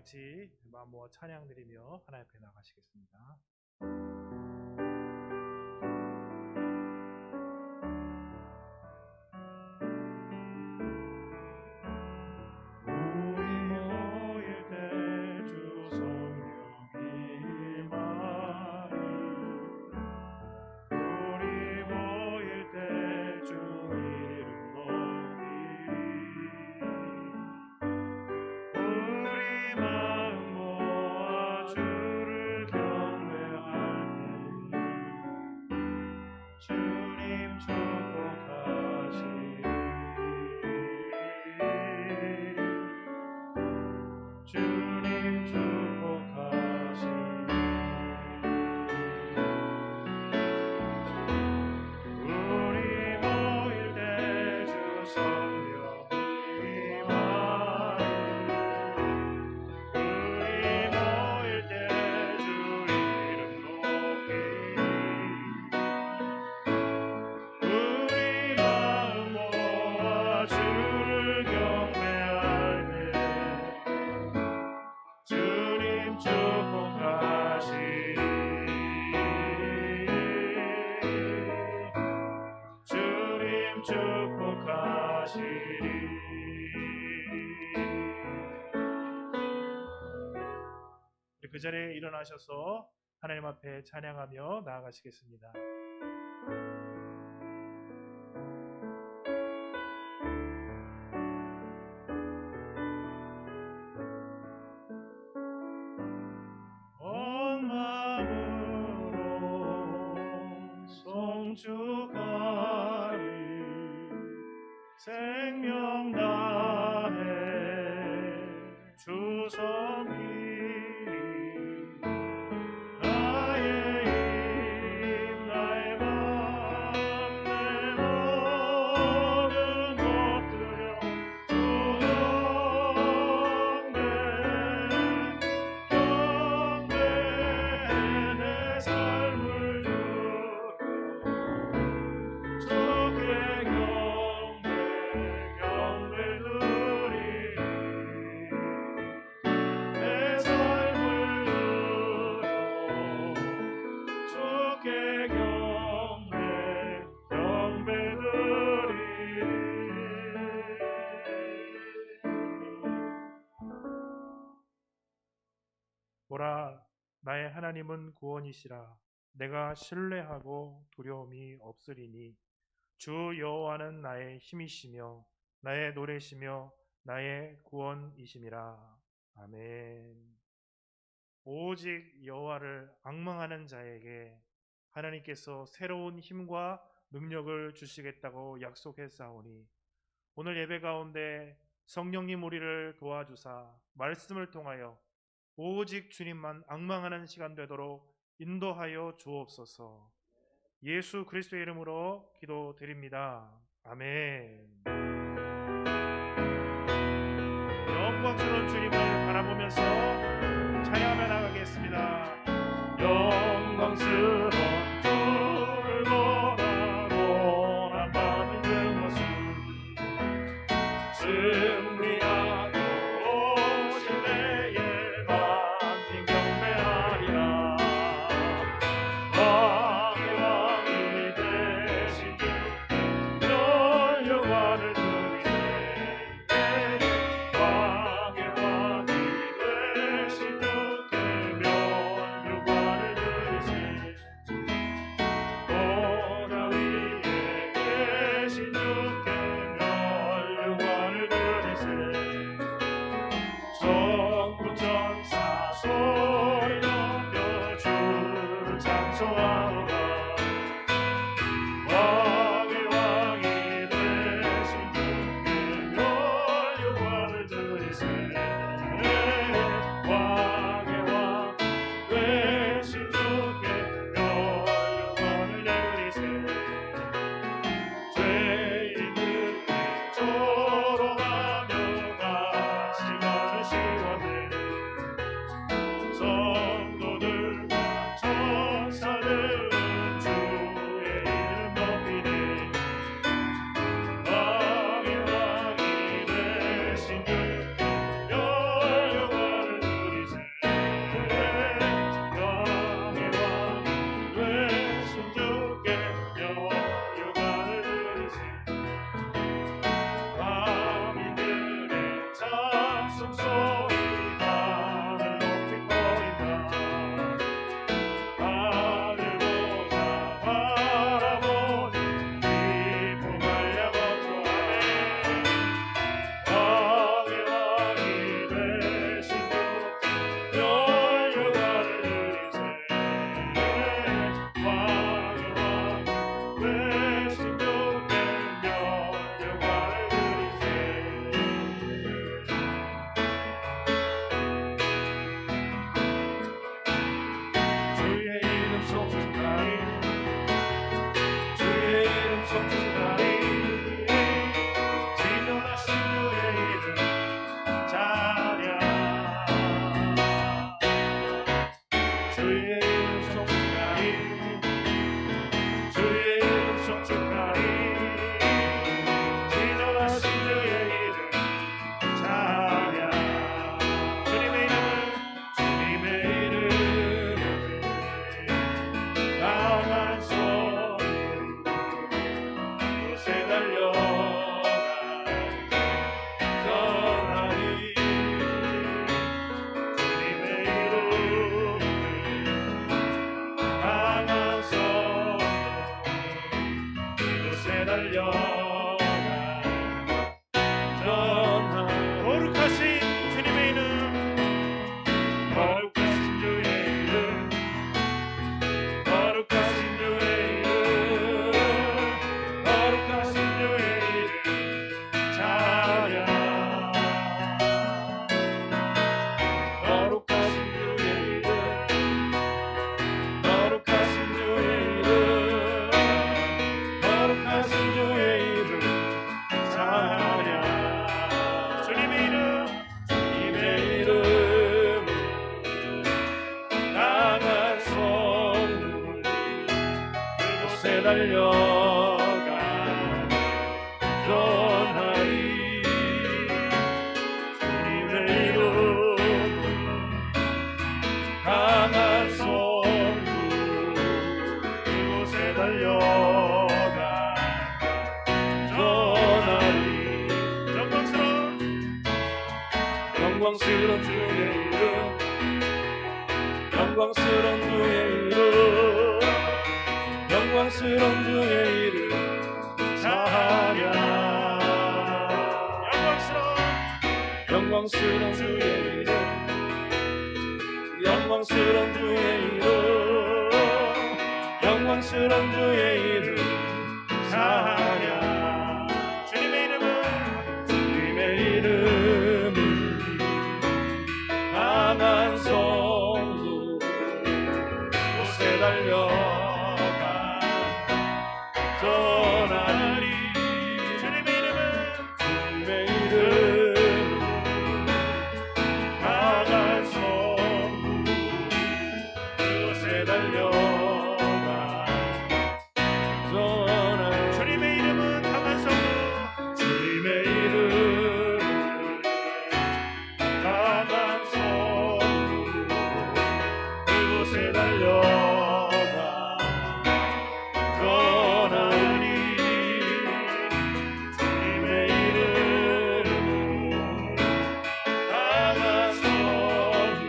같이 마음 모아 찬양 드리며 하나님 앞에 나가시겠습니다. 그 자리에 일어나셔서 하나님 앞에 찬양하며 나아가시겠습니다. 온 마음으로 송축하리 생명 다해 주 섬기리 보라, 나의 하나님은 구원이시라. 내가 신뢰하고 두려움이 없으리니 주 여호와는 나의 힘이시며 나의 노래시며 나의 구원이심이라. 아멘. 오직 여호와를 앙망하는 자에게 하나님께서 새로운 힘과 능력을 주시겠다고 약속했사오니 오늘 예배 가운데 성령님 우리를 도와주사 말씀을 통하여 오직 주님만 앙망하는 시간 되도록 인도하여 주옵소서. 예수 그리스도의 이름으로 기도드립니다. 아멘. 영광스러운 주님을 바라보면서 찬양하며 나가겠습니다. 영광스러운 주를 보라고 난 받은 그 모습 승리하고 오실 때에 만민 경배하리라. 왕의 왕이 되신 주께 널 영광을 드리네. 왕의 왕이 되신 주께 널 영광을 드리세. 보좌 위에 계신 주께 널 영광을 드리세. 전국 전사 소리 높여 주를 찬송하노라. 왕의 왕이 되신 주께 널 영광을 드리세. 왕의 왕 되신 주께 널 영광을 드리세. 죄인들이 조롱하며 다시 가는 시간에 성도들과 천사들 달려가 전하리 주님의 이름 강한 성부 그곳에 달려가 전하리 영광스러운 주의 이름 영광스러운 주의 이름 영광스러운 주의 이름 찬양 영광스러운 주의 이름 영광스러운 주의 이름 영광스러운 주의 이름 찬양 주님의 이름은 강한 성부 곳에 달려가 전하리 주님의 이름 강한 성부 그곳에 달려가 전하리 주님의 이름은 강한 성부 주님의 이름 강한 성부 그곳에 달려가 전하리 주님의 이름 강한 성부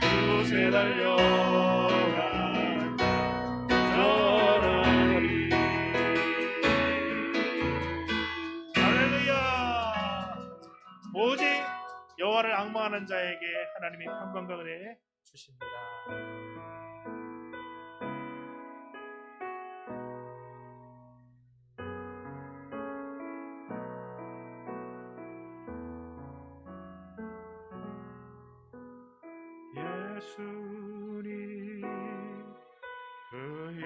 그곳에 달려가 전하리 할렐루야. 오직 여호와를 앙망하는 자에게 하나님이 평강과 은혜 주십니다. 예수님 그의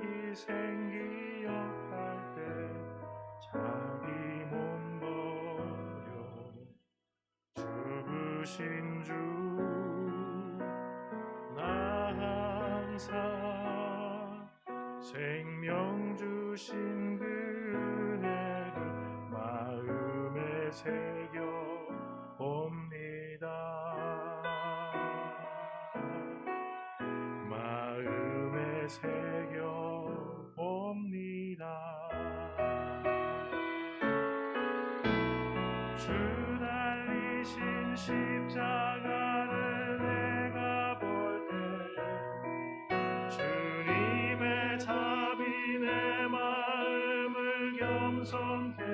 희생 기억할 때 자기 몸 버려 죽으신 주 나 항상 생명 주신 그 은혜를 마음에 새겨 봅니다. 마음에 새겨 봅니다. 주 달리신 십자가를 내가 볼 때 주님의 답이 내 마음을 겸손케 해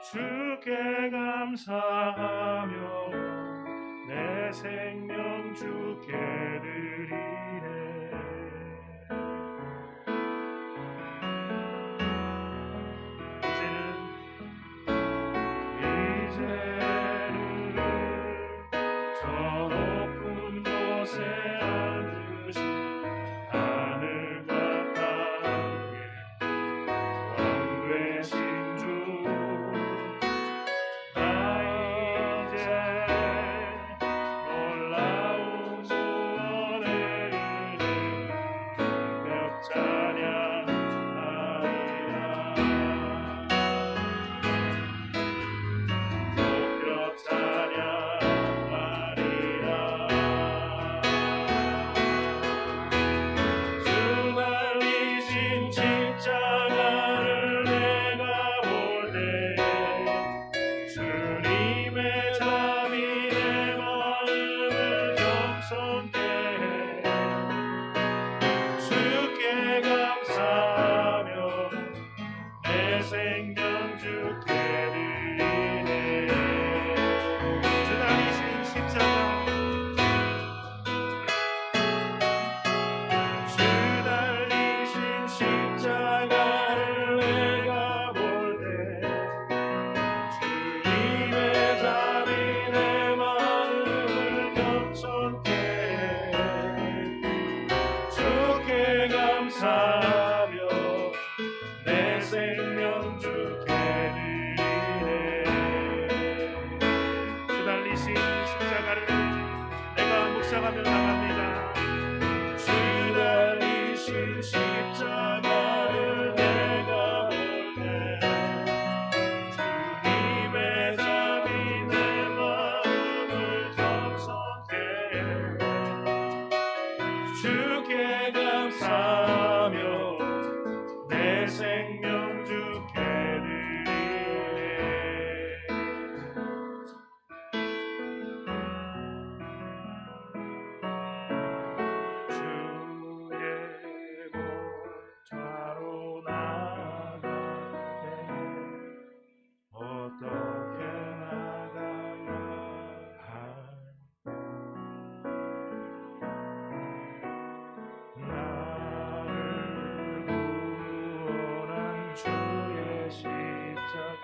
주께 감사하며 내 생명 주께 드리네. 이제는 저 높은 곳에 앉으신 하늘과 땅에 왕 되신 주 나 이제 놀라운 구원의 은혜 몇 찬양하리라. 주 달리신 십자가를 내가 볼 때 주님의 답이 내 마음을 겸손케 해 주께 감사하며 내 생명 주께 드리네. 주 달리신 십자가 주 달리신 십자가를 내가 볼 때 주님의 답이 내 마음을 겸손케 해 주께 감사하며 내 생명 주께 드리네. 주 달리신 십자가를 내가 묵상하며 나갑니다. 주 달리신 십자가를 내가 볼 때 주님의 잠이 내 마음을 덮성게 주께 감사하며 내 생명 주께 드리네. 주의 보좌로 나갈 때에 어떻게 나가야 할까? 나를 구원한 주의 십자가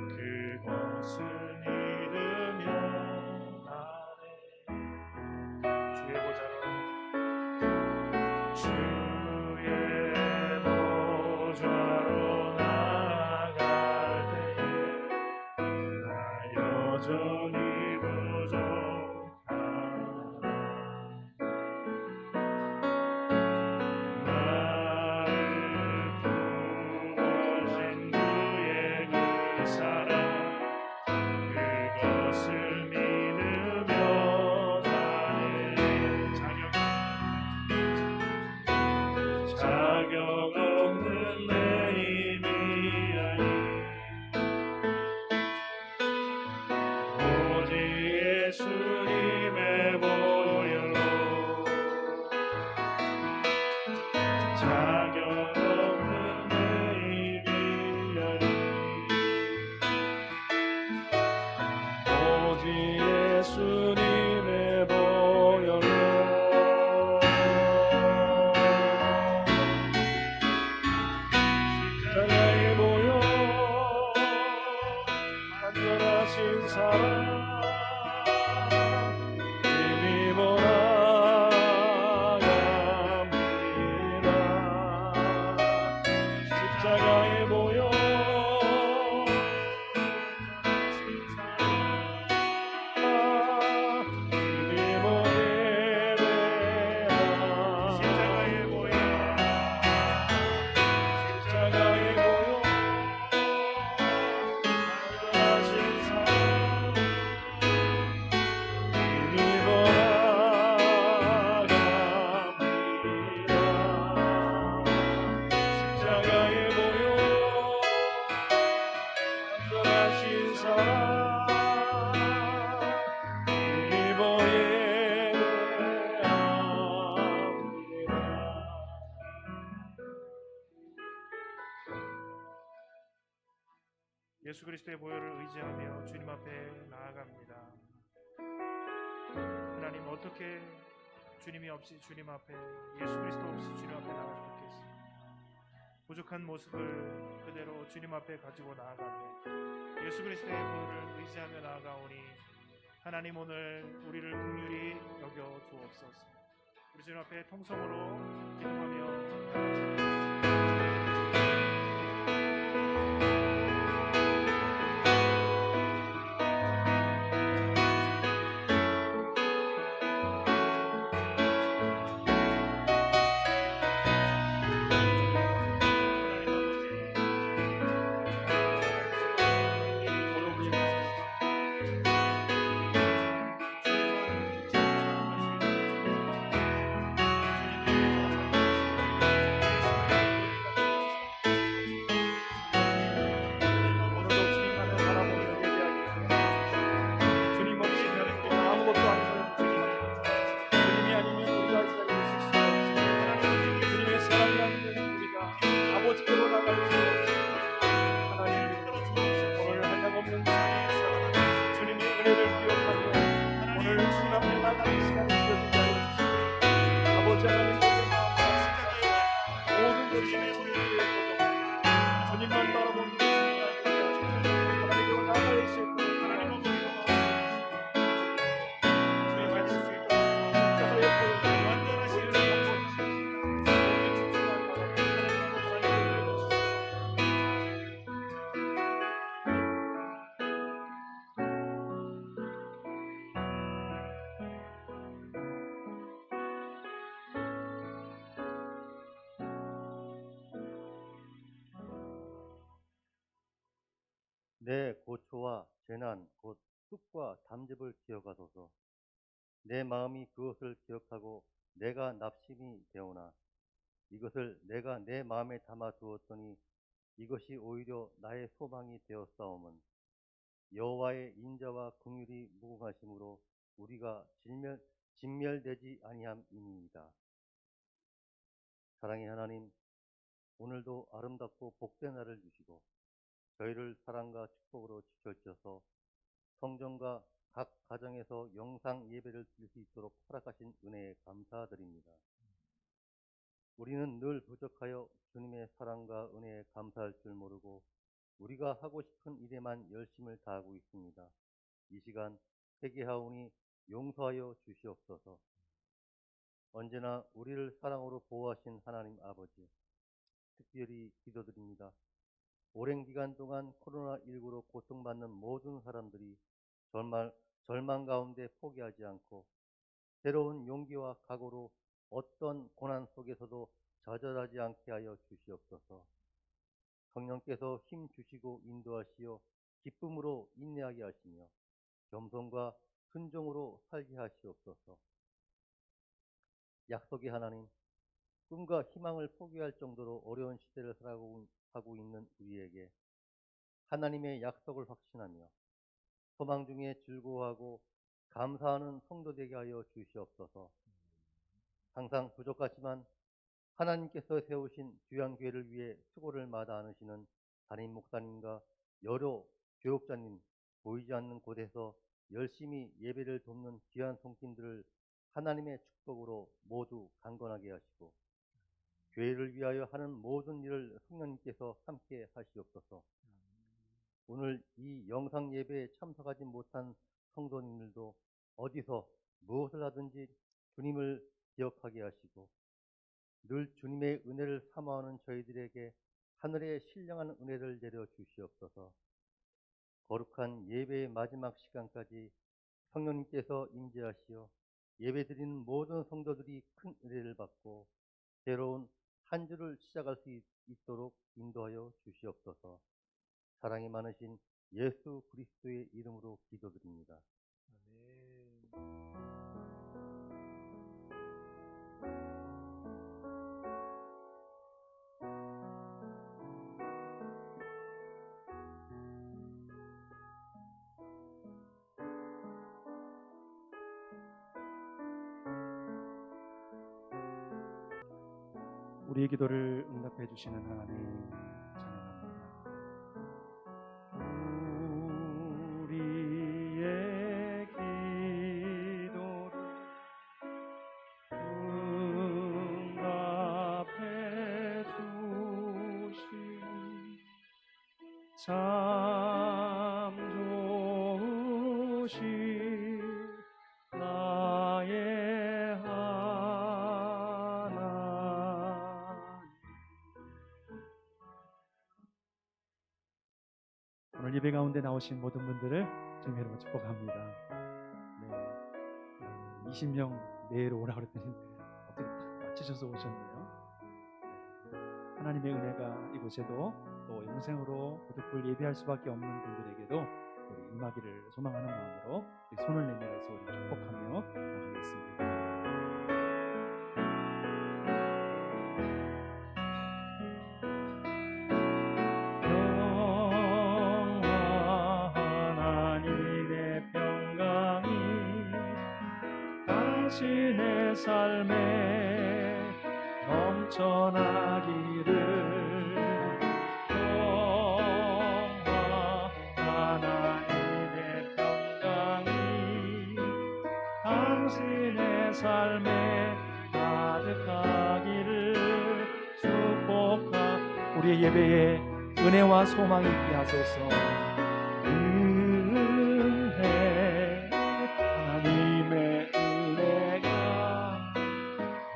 그것을 믿으며 나네. 주의 보좌로 나갈 때에 나 여전히 부족하다. 나를 부르신 주의 그 사랑 그것을 믿으며 나를 자격 없는 내 힘이 아니 오직 예수님의 보혈로 자격 없는 내 힘이 아니 오직 예수님의 보혈로 십자가에 모여 안전하신 사랑 힘입어 나갑니다. 십자가에 모여 힘입어 예배합니다. 십자가에 모여 안전하신 사랑 힘입어 나갑니다. 십자가에 모여 안전하신 사랑 힘입어 예배합니다. 예수 그리스도의 보혈을 의지하며 주님 앞에 나아갑니다. 하나님, 어떻게 주님이 없이 주님 앞에, 예수 그리스도 없이 주님 앞에 나갈 수 있겠습니까? 부족한 모습을 그대로 주님 앞에 가지고 나아가며 예수 그리스도의 보혈을 의지하며 나아가오니 하나님, 오늘 우리를 긍휼히 여겨 주옵소서. 우리 주님 앞에 통성으로 기도하며 내 고초와 재난 곧 쑥과 담즙을 기억하소서. 내 마음이 그것을 기억하고 내가 납심이 되오나 이것을 내가 내 마음에 담아 두었더니 이것이 오히려 나의 소망이 되었사오면 여호와의 인자와 긍휼이 무궁하심으로 우리가 진멸되지 아니함이니이다. 사랑의 하나님, 오늘도 아름답고 복된 날을 주시고 저희를 사랑과 축복으로 지켜주셔서 성전과 각 가정에서 영상 예배를 드릴 수 있도록 허락하신 은혜에 감사드립니다. 우리는 늘 부족하여 주님의 사랑과 은혜에 감사할 줄 모르고 우리가 하고 싶은 일에만 열심을 다하고 있습니다. 이 시간 회개하오니 용서하여 주시옵소서. 언제나 우리를 사랑으로 보호하신 하나님 아버지, 특별히 기도드립니다. 오랜 기간 동안 코로나19로 고통받는 모든 사람들이 절망 가운데 포기하지 않고 새로운 용기와 각오로 어떤 고난 속에서도 좌절하지 않게 하여 주시옵소서. 성령께서 힘 주시고 인도하시어 기쁨으로 인내하게 하시며 겸손과 순종으로 살게 하시옵소서. 약속의 하나님, 꿈과 희망을 포기할 정도로 어려운 시대를 살아가고 있는 우리에게 하나님의 약속을 확신하며 소망 중에 즐거워하고 감사하는 성도 되게 하여 주시옵소서. 항상 부족하지만 하나님께서 세우신 귀한교회를 위해 수고를 마다 않으시는 담임 목사님과 여러 교육자님, 보이지 않는 곳에서 열심히 예배를 돕는 귀한 성도들을 하나님의 축복으로 모두 강건하게 하시고 교회를 위하여 하는 모든 일을 성령님께서 함께 하시옵소서. 오늘 이 영상 예배에 참석하지 못한 성도님들도 어디서 무엇을 하든지 주님을 기억하게 하시고 늘 주님의 은혜를 사모하는 저희들에게 하늘의 신령한 은혜를 내려 주시옵소서. 거룩한 예배의 마지막 시간까지 성령님께서 임재하시어 예배드리는 모든 성도들이 큰 은혜를 받고 새로운 한 주를 시작할 수 있도록 인도하여 주시옵소서. 사랑이 많으신 예수 그리스도의 이름으로 기도드립니다. 아멘. 우리의 기도를 응답해 주시는 하나님 찬양합니다. 우리의 기도를 응답해 주신 참 좋으신 나의 하나님, 오늘 예배 가운데 나오신 모든 분들을 주님 이름으로 축복합니다. 20명 내일 오라고 그랬더니 어떻게 딱 맞추셔서 오셨네요. 하나님의 은혜가 이곳에도 또 영생으로 거듭을 예배할 수밖에 없는 분들에게도 우리 임하기를 소망하는 마음으로 손을 내밀어서 우리 축복하며 나가겠습니다. 당신의 삶에 넘쳐나기를 영화 하나님의 평강이 당신의 삶에 가득하기를 축복하. 우리의 예배에 은혜와 소망이 있게 하소서. 은혜, 하나님의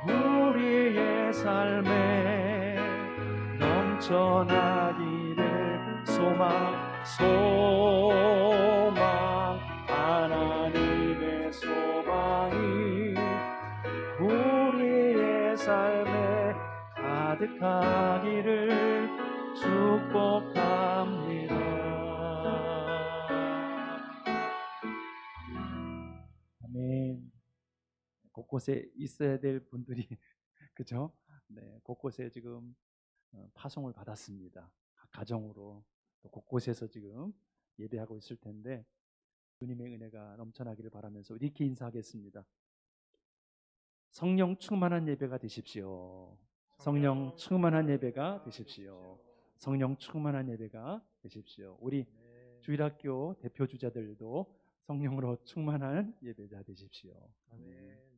우리의 삶에 넘쳐나기를 소망 하나님의 소망이 우리의 삶에 가득하기를 축복합니다. 곳곳에 있어야 될 분들이 그죠? 네, 곳곳에 지금 파송을 받았습니다. 각 가정으로 또 곳곳에서 지금 예배하고 있을 텐데 주님의 은혜가 넘쳐나기를 바라면서 이렇게 인사하겠습니다. 성령 충만한 예배가 되십시오. 성령 충만한 예배가 되십시오. 성령 충만한 예배가 되십시오. 우리 아멘. 주일학교 대표 주자들도 성령으로 충만한 예배자 되십시오. 아멘.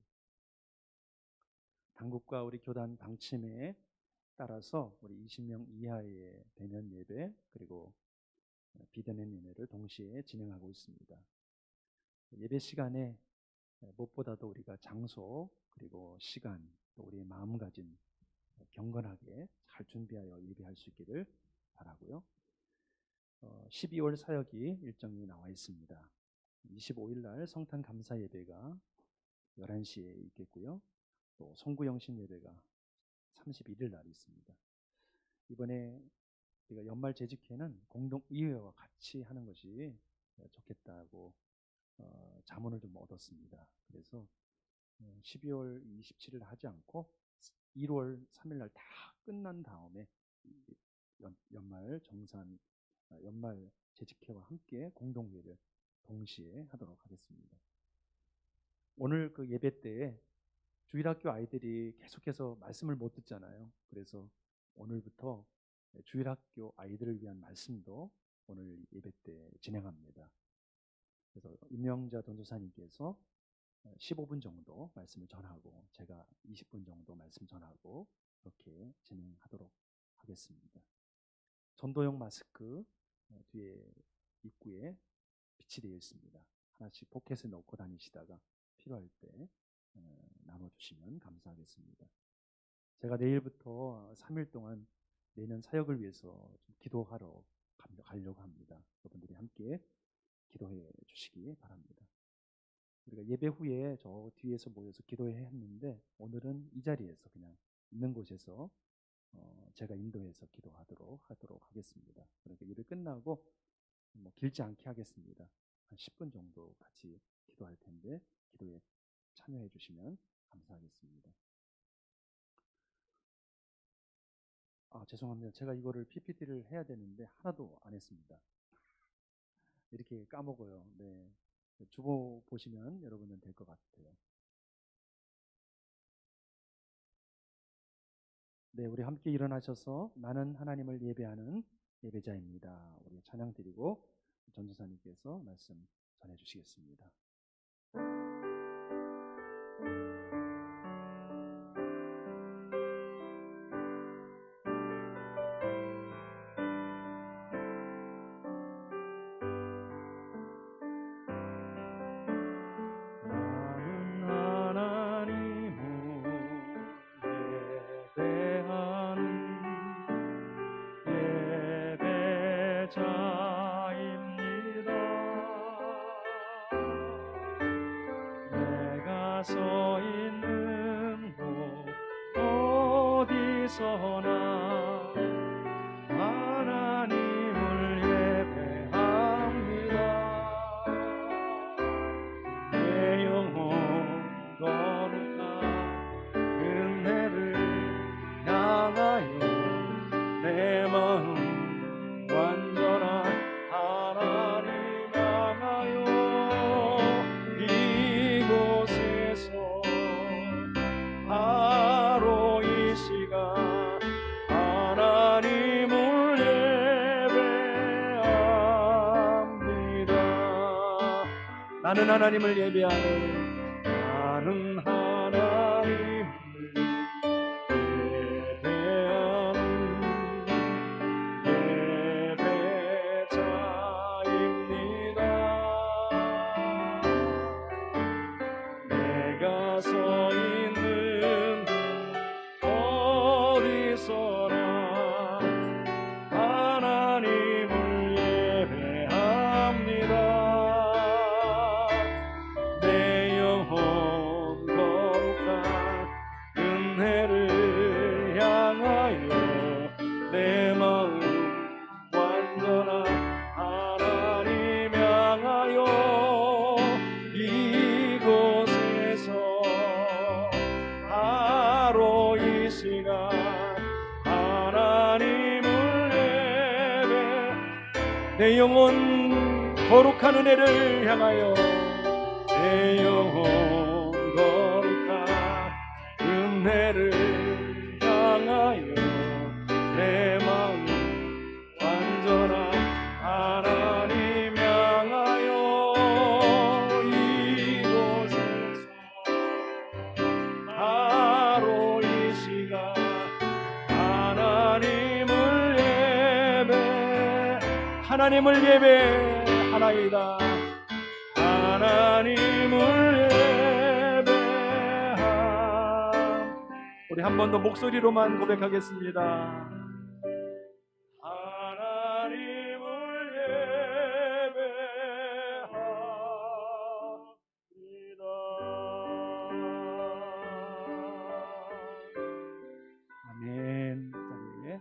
당국과 우리 교단 방침에 따라서 우리 20명 이하의 대면 예배 그리고 비대면 예배를 동시에 진행하고 있습니다. 예배 시간에 무엇보다도 우리가 장소 그리고 시간 또 우리의 마음가짐 경건하게 잘 준비하여 예배할 수 있기를 바라고요. 12월 사역이 일정이 나와 있습니다. 25일 날 성탄 감사 예배가 11시에 있겠고요. 또 송구영신 예배가 31일 날 있습니다. 이번에 우리가 연말 재직회는 공동의회와 같이 하는 것이 좋겠다고 자문을 좀 얻었습니다. 그래서 12월 27일 하지 않고 1월 3일 날 다 끝난 다음에 연말 정산, 연말 재직회와 함께 공동회를 동시에 하도록 하겠습니다. 오늘 그 예배 때에 주일학교 아이들이 계속해서 말씀을 못 듣잖아요. 그래서 오늘부터 주일학교 아이들을 위한 말씀도 오늘 예배 때 진행합니다. 그래서 임영자 전도사님께서 15분 정도 말씀을 전하고 제가 20분 정도 말씀 전하고 그렇게 진행하도록 하겠습니다. 전도용 마스크 뒤에 입구에 비치되어 있습니다. 하나씩 포켓에 넣고 다니시다가 필요할 때 나눠주시면 감사하겠습니다. 제가 내일부터 3일 동안 내년 사역을 위해서 좀 기도하러 가려고 합니다. 여러분들이 함께 기도해 주시기 바랍니다. 우리가 예배 후에 저 뒤에서 모여서 기도해 했는데 오늘은 이 자리에서 그냥 있는 곳에서 제가 인도해서 기도하도록 하겠습니다. 그러니까 예배 끝나고 뭐 길지 않게 하겠습니다. 한 10분 정도 같이 기도할 텐데 기도에 참여해 주시면 감사하겠습니다. 죄송합니다. 제가 이거를 PPT를 해야 되는데 하나도 안 했습니다. 이렇게 까먹어요. 네. 주보 보시면 여러분은 될 것 같아요. 네, 우리 함께 일어나셔서 나는 하나님을 예배하는 예배자입니다. 우리 찬양 드리고 전도사님께서 말씀 전해 주시겠습니다. 서 있는 곳 어디서나 하나님을 예배합니다. 내 영혼 거룩한 은혜를 향하여 내 마음 완전한 하나님 향하여 바로 이 시간 하나님을 예배합니다. 나는 하나님을 예배하는 나는 하나님을 예배하는 예배자입니다. 내가 서 있는 어디서나 하나님을 예배합니다. 내 영혼 내 영혼 거룩한 은혜를 향하여 내 영혼 거룩한 은혜를 향하여 내 마음 완전한 하나님 향하여 이곳에서 바로 이 시간 하나님을 예배하나이다. 하나님을 예배함. 우리 한 번 더 목소리로만 고백하겠습니다. 하나님을 예배합니다. 아멘. 자리에.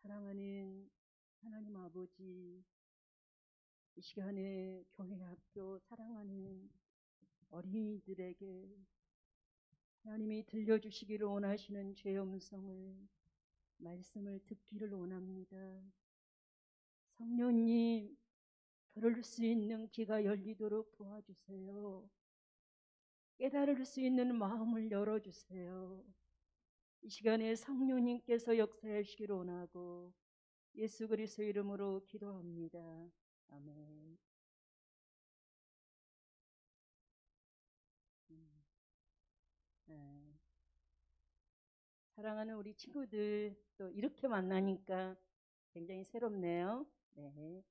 사랑하는 하나님 아버지, 이 시간에 교회 학교 사랑하는 어린이들에게 하나님이 들려주시기를 원하시는 죄의 음성을, 말씀을 듣기를 원합니다. 성령님, 들을 수 있는 귀가 열리도록 도와주세요. 깨달을 수 있는 마음을 열어주세요. 이 시간에 성령님께서 역사해 주시기를 원하고 예수 그리스도 이름으로 기도합니다. 아멘. 네. 사랑하는 우리 친구들, 또 이렇게 만나니까 굉장히 새롭네요. 네.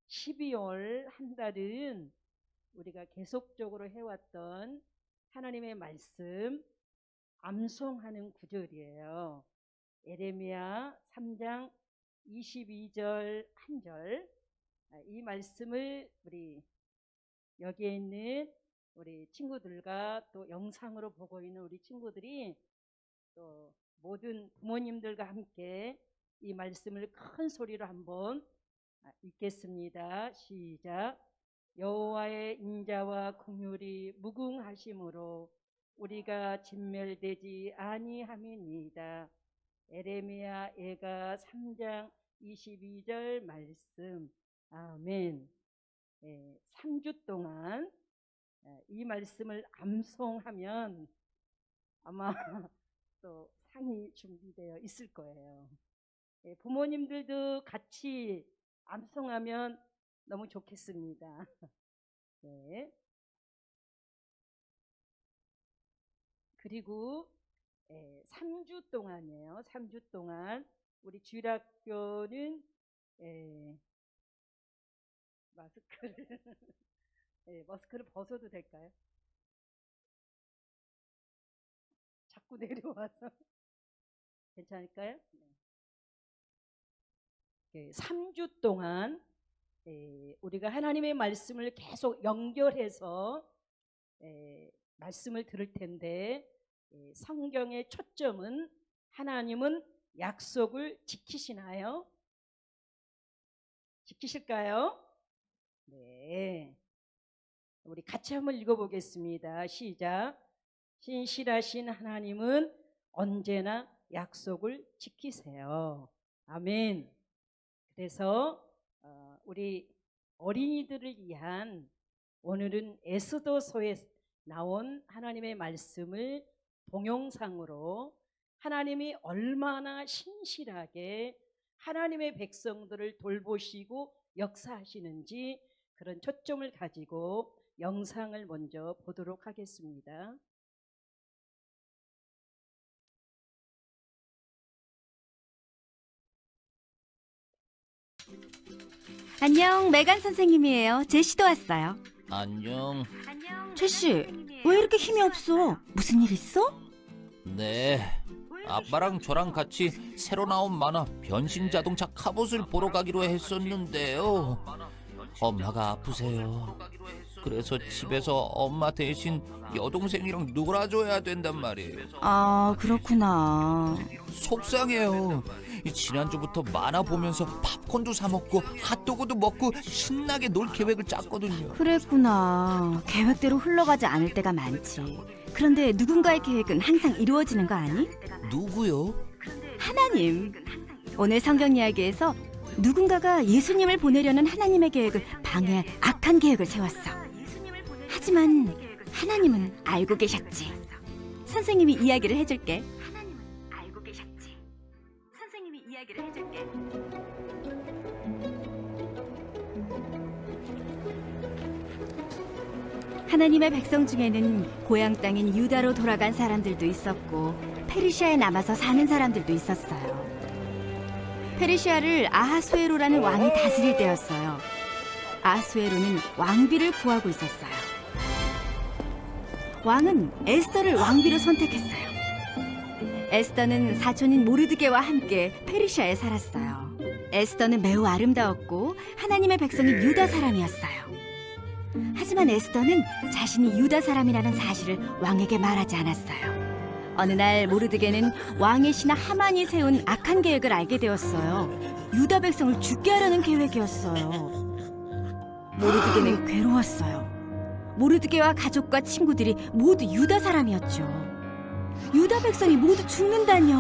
12월 한 달은 우리가 계속적으로 해왔던 하나님의 말씀 암송하는 구절이에요. 예레미야 3장 22절 1절. 이 말씀을 우리 여기에 있는 우리 친구들과 또 영상으로 보고 있는 우리 친구들이 또 모든 부모님들과 함께 이 말씀을 큰 소리로 한번 읽겠습니다. 시작. 여호와의 인자와 긍휼이 무궁하심으로 우리가 진멸되지 아니함이니이다. 에레미야 예가 3장 22절 말씀. 아멘. 3주 동안 이 말씀을 암송하면 아마 또 상이 준비되어 있을 거예요. 부모님들도 같이 암송하면 너무 좋겠습니다. 네. 그리고 3주 동안이에요. 3주 동안 우리 주일학교는 마스크를 벗어도 될까요? 자꾸 내려와서 괜찮을까요? 네. 3주 동안 우리가 하나님의 말씀을 계속 연결해서 말씀을 들을 텐데, 성경의 초점은 하나님은 약속을 지키시나요? 지키실까요? 네. 우리 같이 한번 읽어보겠습니다. 시작. 신실하신 하나님은 언제나 약속을 지키세요. 아멘. 그래서 우리 어린이들을 위한 오늘은 에스더서에 나온 하나님의 말씀을 동영상으로 하나님이 얼마나 신실하게 하나님의 백성들을 돌보시고 역사하시는지 그런 초점을 가지고 영상을 먼저 보도록 하겠습니다. 안녕, 메간 선생님이에요. 제시도 왔어요. 안녕. 제시, 왜 이렇게 힘이 없어? 무슨 일 있어? 네. 아빠랑 저랑 같이 새로 나온 만화 변신 자동차 카봇을 보러 가기로 했었는데요. 엄마가 아프세요. 그래서 집에서 엄마 대신 여동생이랑 놀아줘야 된단 말이에요. 아, 그렇구나. 속상해요. 지난주부터 만화 보면서 팝콘도 사 먹고 핫도그도 먹고 신나게 놀 계획을 짰거든요. 그랬구나. 계획대로 흘러가지 않을 때가 많지. 그런데 누군가의 계획은 항상 이루어지는 거 아니? 누구요? 하나님. 오늘 성경 이야기에서 누군가가 예수님을 보내려는 하나님의 계획을 방해할 악한 계획을 세웠어. 하지만 하나님은 알고 계셨지. 선생님이 이야기를 해줄게. 하나님은 알고 계셨지. 선생님이 이야기를 해줄게. 하나님의 백성 중에는 고향 땅인 유다로 돌아간 사람들도 있었고 페르시아에 남아서 사는 사람들도 있었어요. 페르시아를 아하수에로라는 왕이 다스릴 때였어요. 아하수에로는 왕비를 구하고 있었어요. 왕은 에스더를 왕비로 선택했어요. 에스더는 사촌인 모르드게와 함께 페르시아에 살았어요. 에스더는 매우 아름다웠고 하나님의 백성인 유다 사람이었어요. 하지만 에스더는 자신이 유다 사람이라는 사실을 왕에게 말하지 않았어요. 어느 날 모르드게는 왕의 신하 하만이 세운 악한 계획을 알게 되었어요. 유다 백성을 죽게 하려는 계획이었어요. 모르드게는 괴로웠어요. 모르드게와 가족과 친구들이 모두 유다 사람이었죠. 유다 백성이 모두 죽는다뇨.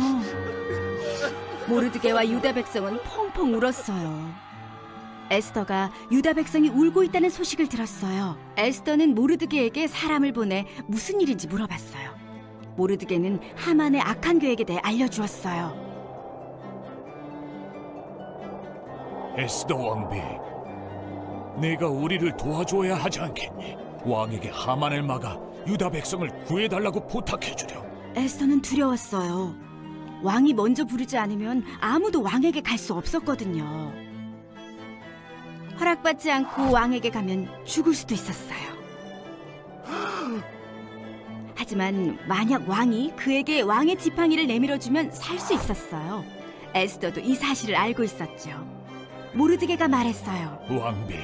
모르드게와 유다 백성은 펑펑 울었어요. 에스더가 유다 백성이 울고 있다는 소식을 들었어요. 에스더는 모르드게에게 사람을 보내 무슨 일인지 물어봤어요. 모르드게는 하만의 악한 계획에 대해 알려주었어요. 에스더 왕비, 네가 우리를 도와줘야 하지 않겠니? 왕에게 하만을 막아 유다 백성을 구해달라고 부탁해주렴. 에스더는 두려웠어요. 왕이 먼저 부르지 않으면 아무도 왕에게 갈 수 없었거든요. 허락받지 않고 왕에게 가면 죽을 수도 있었어요. 하지만 만약 왕이 그에게 왕의 지팡이를 내밀어주면 살 수 있었어요. 에스더도 이 사실을 알고 있었죠. 모르드게가 말했어요. 왕비,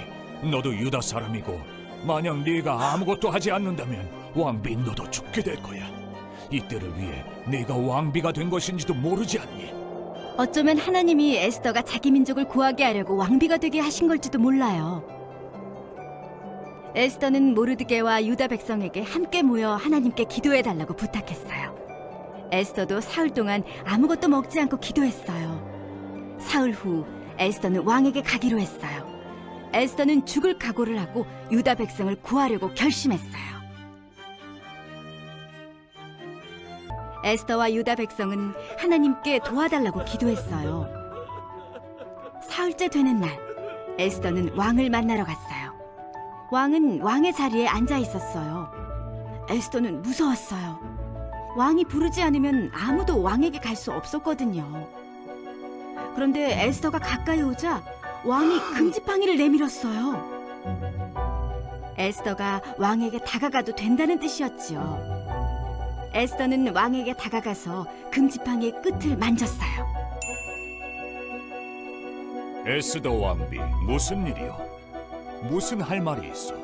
너도 유다 사람이고 만약 네가 아무것도 하지 않는다면 왕비 너도 죽게 될 거야. 이때를 위해 네가 왕비가 된 것인지도 모르지 않니? 어쩌면 하나님이 에스더가 자기 민족을 구하게 하려고 왕비가 되게 하신 걸지도 몰라요. 에스더는 모르드게와 유다 백성에게 함께 모여 하나님께 기도해달라고 부탁했어요. 에스더도 사흘 동안 아무것도 먹지 않고 기도했어요. 사흘 후 에스더는 왕에게 가기로 했어요. 에스더는 죽을 각오를 하고 유다 백성을 구하려고 결심했어요. 에스더와 유다 백성은 하나님께 도와달라고 기도했어요. 사흘째 되는 날, 에스더는 왕을 만나러 갔어요. 왕은 왕의 자리에 앉아 있었어요. 에스더는 무서웠어요. 왕이 부르지 않으면 아무도 왕에게 갈 수 없었거든요. 그런데 에스더가 가까이 오자 왕이 금지팡이를 내밀었어요. 에스더가 왕에게 다가가도 된다는 뜻이었지요. 에스더는 왕에게 다가가서 금지팡이의 끝을 만졌어요. 에스더 왕비, 무슨 일이요? 무슨 할 말이 있어?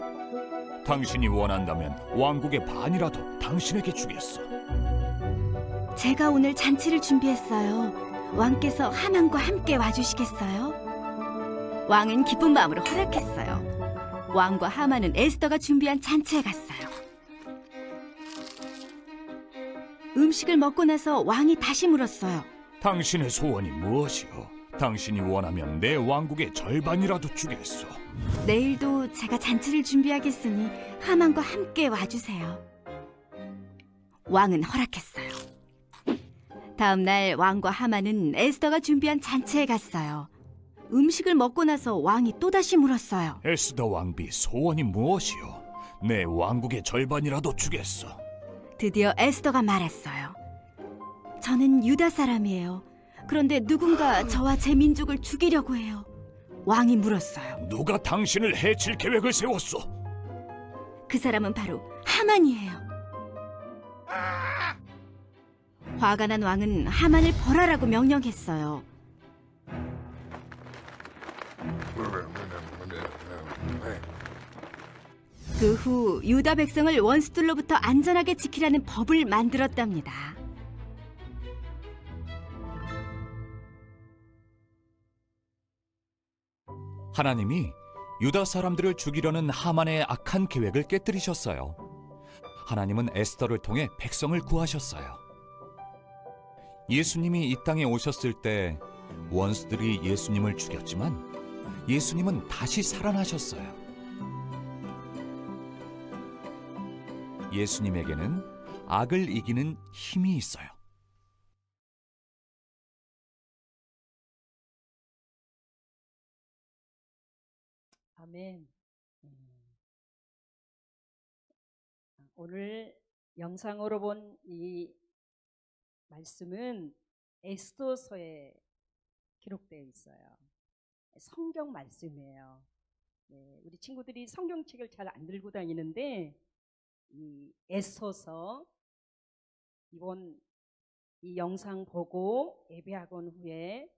당신이 원한다면 왕국의 반이라도 당신에게 주겠어. 제가 오늘 잔치를 준비했어요. 왕께서 하만과 함께 와주시겠어요? 왕은 기쁜 마음으로 허락했어요. 왕과 하만은 에스더가 준비한 잔치에 갔어요. 음식을 먹고 나서 왕이 다시 물었어요. 당신의 소원이 무엇이요? 당신이 원하면 내 왕국의 절반이라도 주겠어. 내일도 제가 잔치를 준비하겠으니 하만과 함께 와주세요. 왕은 허락했어요. 다음 날 왕과 하만은 에스더가 준비한 잔치에 갔어요. 음식을 먹고 나서 왕이 또다시 물었어요. 에스더 왕비, 소원이 무엇이요? 내 왕국의 절반이라도 주겠어. 드디어 에스더가 말했어요. 저는 유다 사람이에요. 그런데 누군가 저와 제 민족을 죽이려고 해요. 왕이 물었어요. 누가 당신을 해칠 계획을 세웠어? 그 사람은 바로 하만이에요. 화가 난 왕은 하만을 벌하라고 명령했어요. 그 후 유다 백성을 원수들로부터 안전하게 지키라는 법을 만들었답니다. 하나님이 유다 사람들을 죽이려는 하만의 악한 계획을 깨뜨리셨어요. 하나님은 에스더를 통해 백성을 구하셨어요. 예수님이 이 땅에 오셨을 때 원수들이 예수님을 죽였지만 예수님은 다시 살아나셨어요. 예수님에게는 악을 이기는 힘이 있어요. 아멘. 오늘 영상으로 본 이 말씀은 에스더서에 기록되어 있어요. 성경 말씀이에요. 네, 우리 친구들이 성경책을 잘 안 들고 다니는데 이 에스더서 이번 이 영상 보고 예배학원 후에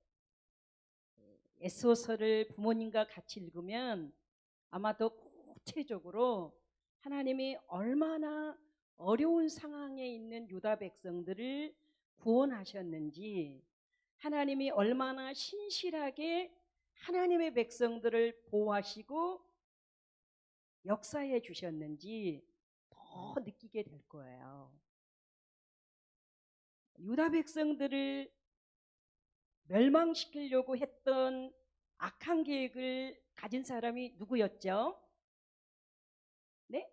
에스더서를 부모님과 같이 읽으면 아마 더 구체적으로 하나님이 얼마나 어려운 상황에 있는 유다 백성들을 구원하셨는지, 하나님이 얼마나 신실하게 하나님의 백성들을 보호하시고 역사해 주셨는지 더 느끼게 될 거예요. 유다 백성들을 멸망시키려고 했던 악한 계획을 가진 사람이 누구였죠? 네?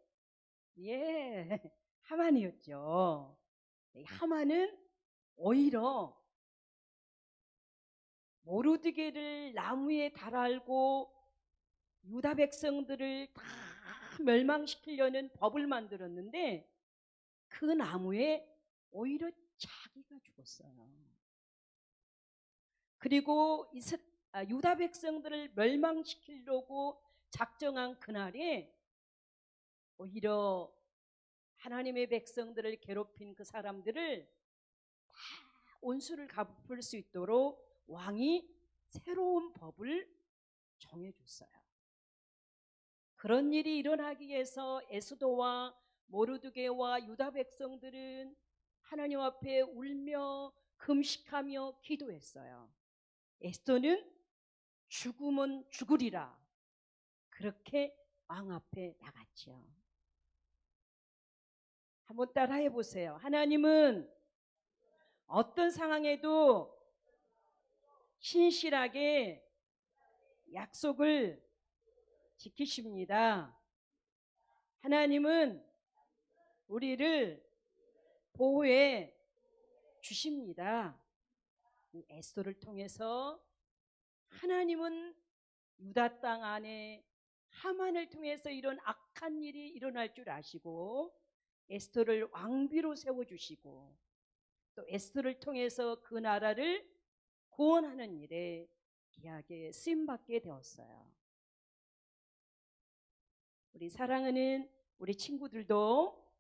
예, 하만이었죠. 하만은 오히려 모르드게를 나무에 달아알고 유다 백성들을 다 멸망시키려는 법을 만들었는데 그 나무에 오히려 자기가 죽었어요. 그리고 유다 백성들을 멸망시키려고 작정한 그날에 오히려 하나님의 백성들을 괴롭힌 그 사람들을 다 온수를 갚을 수 있도록 왕이 새로운 법을 정해줬어요. 그런 일이 일어나기 위해서 에스더와 모르드게와 유다 백성들은 하나님 앞에 울며 금식하며 기도했어요. 에스더는 죽으면 죽으리라 그렇게 왕 앞에 나갔죠. 한번 따라해 보세요. 하나님은 어떤 상황에도 신실하게 약속을 지키십니다. 하나님은 우리를 보호해 주십니다. 이 에스더를 통해서 하나님은 유다 땅 안에 하만을 통해서 이런 악한 일이 일어날 줄 아시고 에스더를 왕비로 세워주시고 또 에스더를 통해서 그 나라를 구원하는 일에 귀하게 쓰임받게 되었어요. 우리 사랑하는 우리 친구들도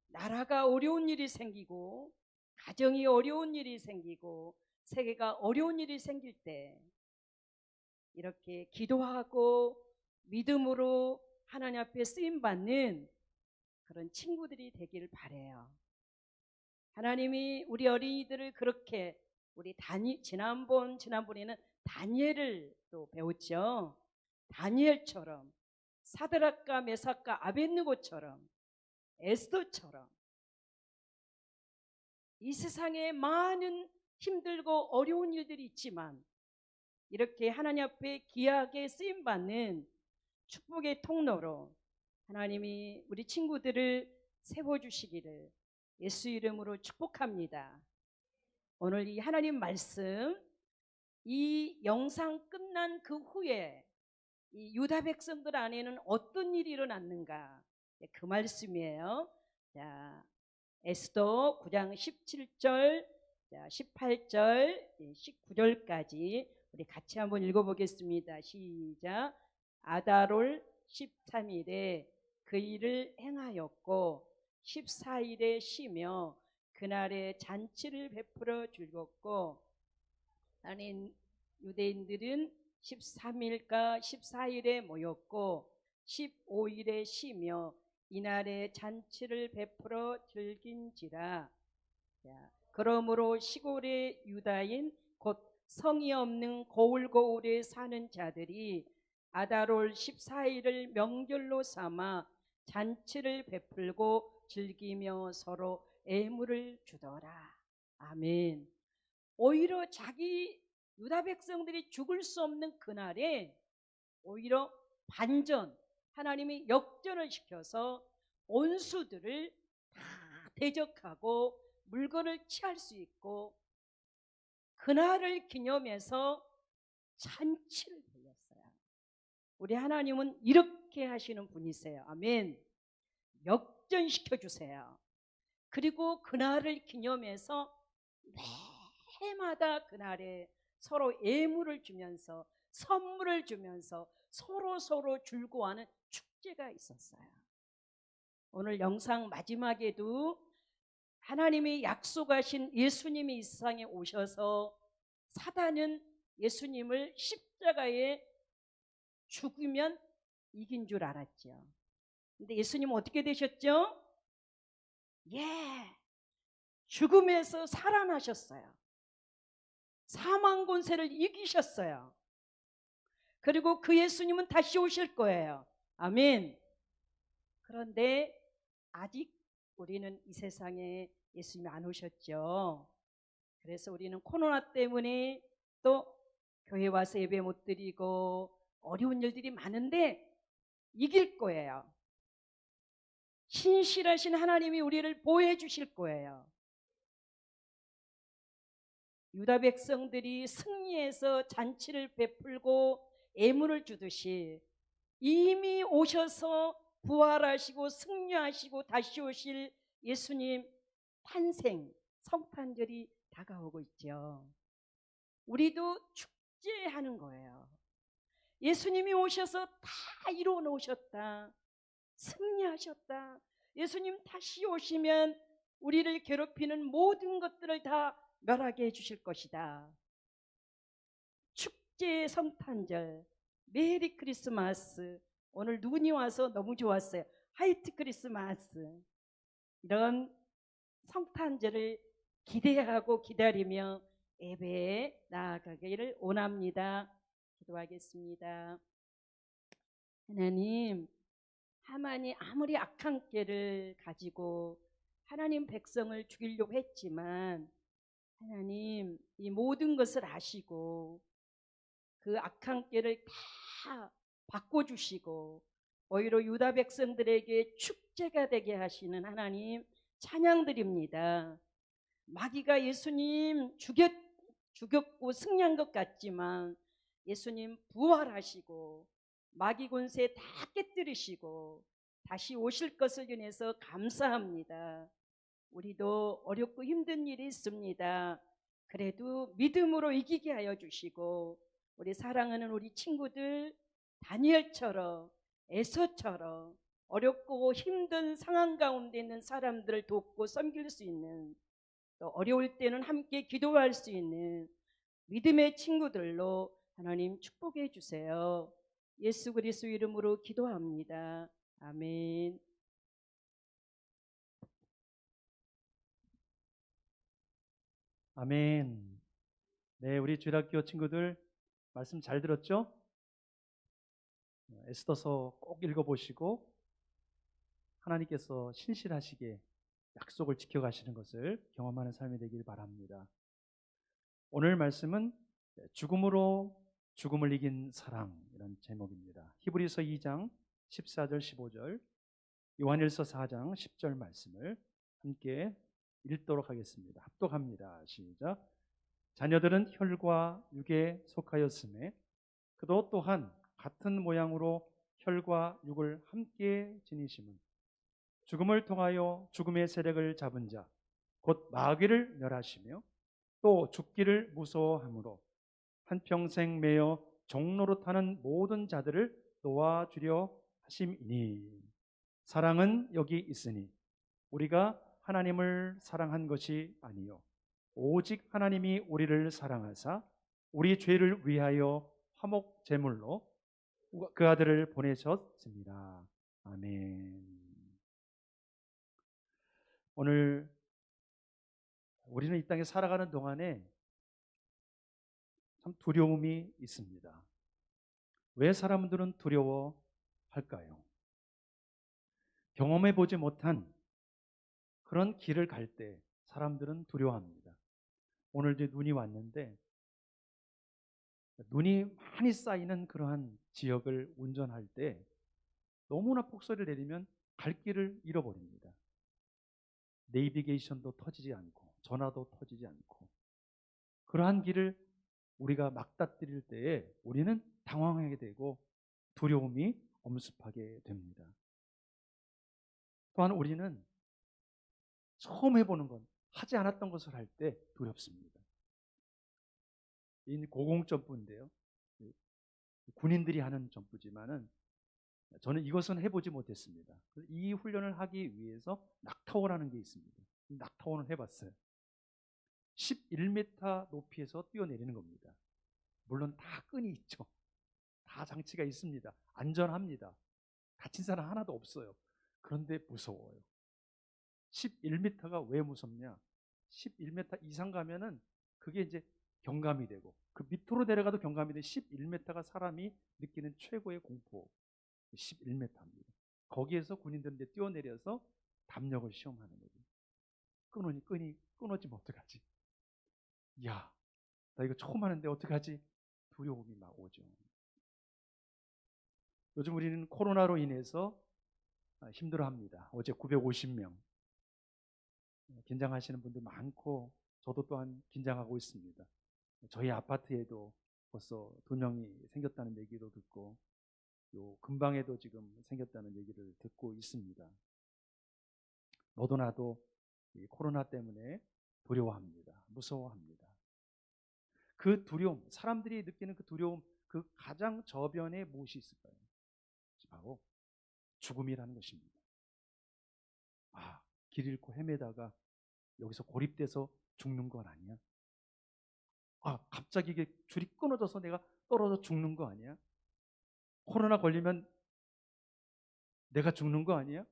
나라가 어려운 일이 생기고 가정이 어려운 일이 생기고 세계가 어려운 일이 생길 때 이렇게 기도하고 믿음으로 하나님 앞에 쓰임받는 그런 친구들이 되기를 바라요. 하나님이 우리 어린이들을 그렇게 우리 지난번에는 다니엘을 또 배웠죠. 다니엘처럼 사드락과 메삭과 아벳느고처럼 에스더처럼 이 세상에 많은 힘들고 어려운 일들이 있지만 이렇게 하나님 앞에 귀하게 쓰임받는 축복의 통로로 하나님이 우리 친구들을 세워주시기를 예수 이름으로 축복합니다. 오늘 이 하나님 말씀, 이 영상 끝난 그 후에 이 유다 백성들 안에는 어떤 일이 일어났는가, 그 말씀이에요. 자, 에스더 9장 17절, 18절, 19절까지 우리 같이 한번 읽어보겠습니다. 시작. 아달월 13일에 그 일을 행하였고 14일에 쉬며 그날에 잔치를 베풀어 즐겁고 나는 유대인들은 13일과 14일에 모였고 15일에 쉬며 이날에 잔치를 베풀어 즐긴지라. 자, 그러므로 시골의 유다인 곧 성이 없는 고울고울에 사는 자들이 아달월 14일을 명절로 삼아 잔치를 베풀고 즐기며 서로 애물을 주더라. 아멘. 오히려 자기 유다 백성들이 죽을 수 없는 그날에 오히려 반전, 하나님이 역전을 시켜서 원수들을 다 대적하고 물건을 취할 수 있고 그날을 기념해서 잔치를 벌였어요. 우리 하나님은 이렇게 하시는 분이세요. 아멘. 역전시켜 주세요. 그리고 그날을 기념해서 해마다 그날에 서로 예물을 주면서 선물을 주면서 서로 즐거워하는 축제가 있었어요. 오늘 영상 마지막에도 하나님이 약속하신 예수님이 이 세상에 오셔서 사단은 예수님을 십자가에 죽으면 이긴 줄 알았죠. 근데 예수님은 어떻게 되셨죠? 죽음에서 살아나셨어요. 사망 권세를 이기셨어요. 그리고 그 예수님은 다시 오실 거예요. 아멘. 그런데 아직 우리는 이 세상에 예수님이 안 오셨죠. 그래서 우리는 코로나 때문에 또 교회 와서 예배 못 드리고 어려운 일들이 많은데 이길 거예요. 신실하신 하나님이 우리를 보호해 주실 거예요. 유다 백성들이 승리해서 잔치를 베풀고 예물을 주듯이 이미 오셔서 부활하시고 승리하시고 다시 오실 예수님 탄생, 성탄절이 다가오고 있죠. 우리도 축제하는 거예요. 예수님이 오셔서 다 이루어 놓으셨다. 승리하셨다. 예수님 다시 오시면 우리를 괴롭히는 모든 것들을 다 멸하게 해주실 것이다. 축제의 성탄절, 메리 크리스마스. 오늘 눈이 와서 너무 좋았어요. 화이트 크리스마스. 이런 성탄절을 기대하고 기다리며 예배에 나아가기를 원합니다. 기도하겠습니다. 하나님, 하만이 아무리 악한 꾀를 가지고 하나님 백성을 죽이려고 했지만 하나님 이 모든 것을 아시고 그 악한 꾀를 다 바꿔주시고 오히려 유다 백성들에게 축제가 되게 하시는 하나님 찬양드립니다. 마귀가 예수님 죽였고 승리한 것 같지만 예수님 부활하시고 마귀 권세 다 깨뜨리시고 다시 오실 것을 인해서 감사합니다. 우리도 어렵고 힘든 일이 있습니다. 그래도 믿음으로 이기게 하여 주시고 우리 사랑하는 우리 친구들 다니엘처럼 에서처럼 어렵고 힘든 상황 가운데 있는 사람들을 돕고 섬길 수 있는 또 어려울 때는 함께 기도할 수 있는 믿음의 친구들로 하나님 축복해 주세요. 예수 그리스도 이름으로 기도합니다. 아멘. 아멘. 네, 우리 주일학교 친구들 말씀 잘 들었죠? 에스더서 꼭 읽어보시고 하나님께서 신실하시게 약속을 지켜가시는 것을 경험하는 삶이 되길 바랍니다. 오늘 말씀은 죽음으로 죽음을 이긴 사랑이라는 제목입니다. 히브리서 2장 14절 15절, 요한일서 4장 10절 말씀을 함께 읽도록 하겠습니다. 합독합니다. 시작. 자녀들은 혈과 육에 속하였음에 그도 또한 같은 모양으로 혈과 육을 함께 지니심은 죽음을 통하여 죽음의 세력을 잡은 자 곧 마귀를 멸하시며 또 죽기를 무서워하므로 한평생 매여 종로로 타는 모든 자들을 도와주려 하심이니 사랑은 여기 있으니 우리가 하나님을 사랑한 것이 아니요 오직 하나님이 우리를 사랑하사 우리 죄를 위하여 화목 제물로 그 아들을 보내셨습니다. 아멘. 오늘 우리는 이 땅에 살아가는 동안에 참 두려움이 있습니다. 왜 사람들은 두려워할까요? 경험해 보지 못한 그런 길을 갈 때 사람들은 두려워합니다. 오늘 이제 눈이 왔는데 눈이 많이 쌓이는 그러한 지역을 운전할 때 너무나 폭설을 내리면 갈 길을 잃어버립니다. 내비게이션도 터지지 않고 전화도 터지지 않고 그러한 길을 우리가 막다뜨릴 때에 우리는 당황하게 되고 두려움이 엄습하게 됩니다. 또한 우리는 처음 해보는 것, 하지 않았던 것을 할 때 두렵습니다. 이 고공점프인데요. 군인들이 하는 점프지만은 저는 이것은 해보지 못했습니다. 이 훈련을 하기 위해서 낙타원이라는 게 있습니다. 낙타원을 해봤어요. 11m 높이에서 뛰어내리는 겁니다. 물론 다 끈이 있죠. 다 장치가 있습니다. 안전합니다. 다친 사람 하나도 없어요. 그런데 무서워요. 11m가 왜 무섭냐? 11m 이상 가면은 그게 이제 경감이 되고 그 밑으로 내려가도 경감이 돼. 11m가 사람이 느끼는 최고의 공포. 11m입니다. 거기에서 군인들은 이제 뛰어내려서 담력을 시험하는 거죠. 끈이 끊어지면 어떡하지? 야, 나 이거 처음 하는데 어떡하지? 두려움이 막 오죠. 요즘 우리는 코로나로 인해서 힘들어합니다. 어제 950명 긴장하시는 분들 많고 저도 또한 긴장하고 있습니다. 저희 아파트에도 벌써 2명이 생겼다는 얘기도 듣고 요 근방에도 지금 생겼다는 얘기를 듣고 있습니다. 너도 나도 이 코로나 때문에 두려워합니다. 무서워합니다. 그 두려움, 사람들이 느끼는 그 두려움, 그 가장 저변에 무엇이 있을까요? 바로 죽음이라는 것입니다. 길 잃고 헤매다가 여기서 고립돼서 죽는 건 아니야? 갑자기 이게 줄이 끊어져서 내가 떨어져 죽는 거 아니야? 코로나 걸리면 내가 죽는 거 아니야?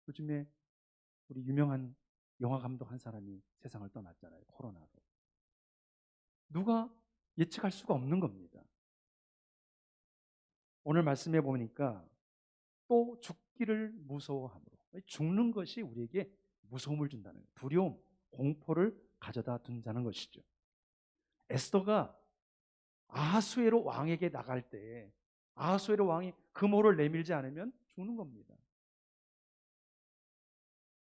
요즘에 우리 유명한 영화 감독 한 사람이 세상을 떠났잖아요. 코로나로. 누가 예측할 수가 없는 겁니다. 오늘 말씀해 보니까 또 죽기를 무서워함으로 죽는 것이 우리에게 무서움을 준다는 거예요. 두려움, 공포를 가져다 둔다는 것이죠. 에스더가 아하수에로 왕에게 나갈 때 아하수에로 왕이 금호를 내밀지 않으면 죽는 겁니다.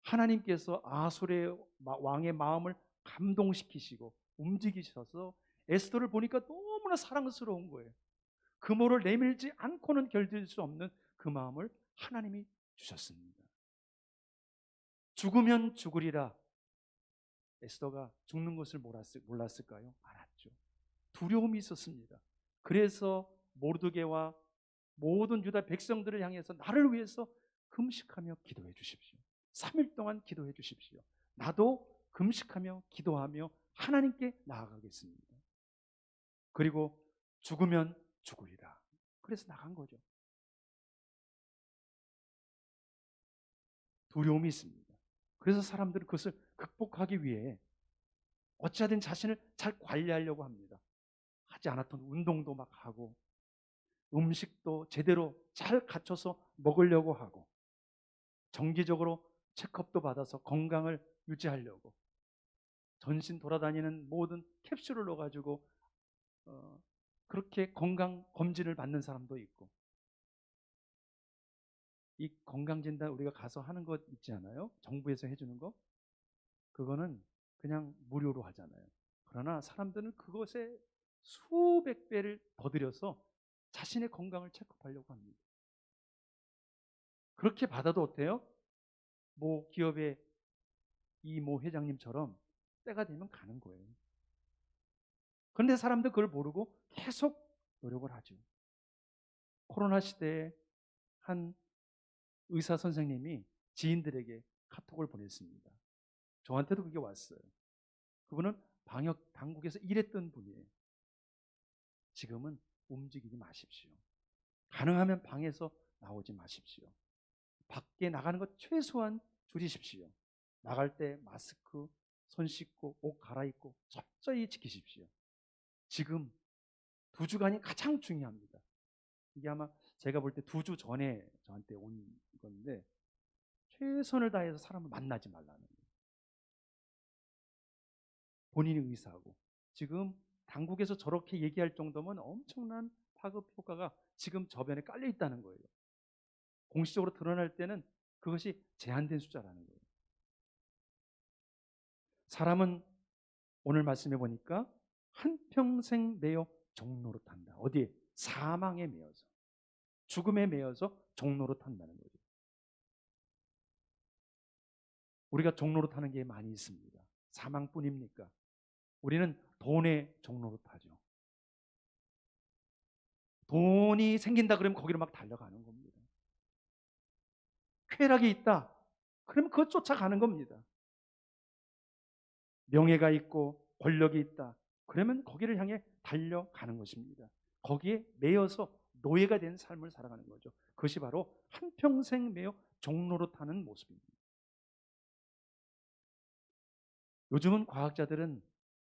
하나님께서 아하수에로 왕의 마음을 감동시키시고 움직이셔서 에스더를 보니까 너무나 사랑스러운 거예요. 금호를 내밀지 않고는 견딜 수 없는 그 마음을 하나님이 주셨습니다. 죽으면 죽으리라. 에스더가 죽는 것을 몰랐을까요? 알았죠. 두려움이 있었습니다. 그래서 모르드게와 모든 유다 백성들을 향해서 나를 위해서 금식하며 기도해 주십시오. 3일 동안 기도해 주십시오. 나도 금식하며 기도하며 하나님께 나아가겠습니다. 그리고 죽으면 죽으리라. 그래서 나간 거죠. 두려움이 있습니다. 그래서 사람들은 그것을 극복하기 위해 어찌하든 자신을 잘 관리하려고 합니다. 하지 않았던 운동도 막 하고 음식도 제대로 잘 갖춰서 먹으려고 하고 정기적으로 체크업도 받아서 건강을 유지하려고 전신 돌아다니는 모든 캡슐을 넣어가지고 그렇게 건강 검진을 받는 사람도 있고 이 건강진단 우리가 가서 하는 것 있지 않아요? 정부에서 해주는 거? 그거는 그냥 무료로 하잖아요. 그러나 사람들은 그것에 수백 배를 더 들여서 자신의 건강을 체크하려고 합니다. 그렇게 받아도 어때요? 모 기업의 이모 회장님처럼 때가 되면 가는 거예요. 그런데 사람들 그걸 모르고 계속 노력을 하죠. 코로나 시대에 한 의사 선생님이 지인들에게 카톡을 보냈습니다. 저한테도 그게 왔어요. 그분은 방역 당국에서 일했던 분이에요. 지금은 움직이지 마십시오. 가능하면 방에서 나오지 마십시오. 밖에 나가는 것 최소한 줄이십시오. 나갈 때 마스크, 손 씻고 옷 갈아입고 철저히 지키십시오. 지금 2주간이 가장 중요합니다. 이게 아마 제가 볼 때 2주 전에 저한테 온 건데 최선을 다해서 사람을 만나지 말라는 거예요. 본인이 의사하고 지금 당국에서 저렇게 얘기할 정도면 엄청난 파급 효과가 지금 저변에 깔려 있다는 거예요. 공식적으로 드러날 때는 그것이 제한된 숫자라는 거예요. 사람은 오늘 말씀해 보니까 한평생 매여 종로로 탄다. 어디에? 사망에 매여서, 죽음에 매여서 종로로 탄다는 거죠. 우리가 종로로 타는 게 많이 있습니다. 사망뿐입니까? 우리는 돈에 종로로 타죠. 돈이 생긴다 그러면 거기로 막 달려가는 겁니다. 쾌락이 있다 그러면 그것 쫓아가는 겁니다. 명예가 있고 권력이 있다 그러면 거기를 향해 달려가는 것입니다. 거기에 매여서 노예가 된 삶을 살아가는 거죠. 그것이 바로 한평생 매여 종로로 타는 모습입니다. 요즘은 과학자들은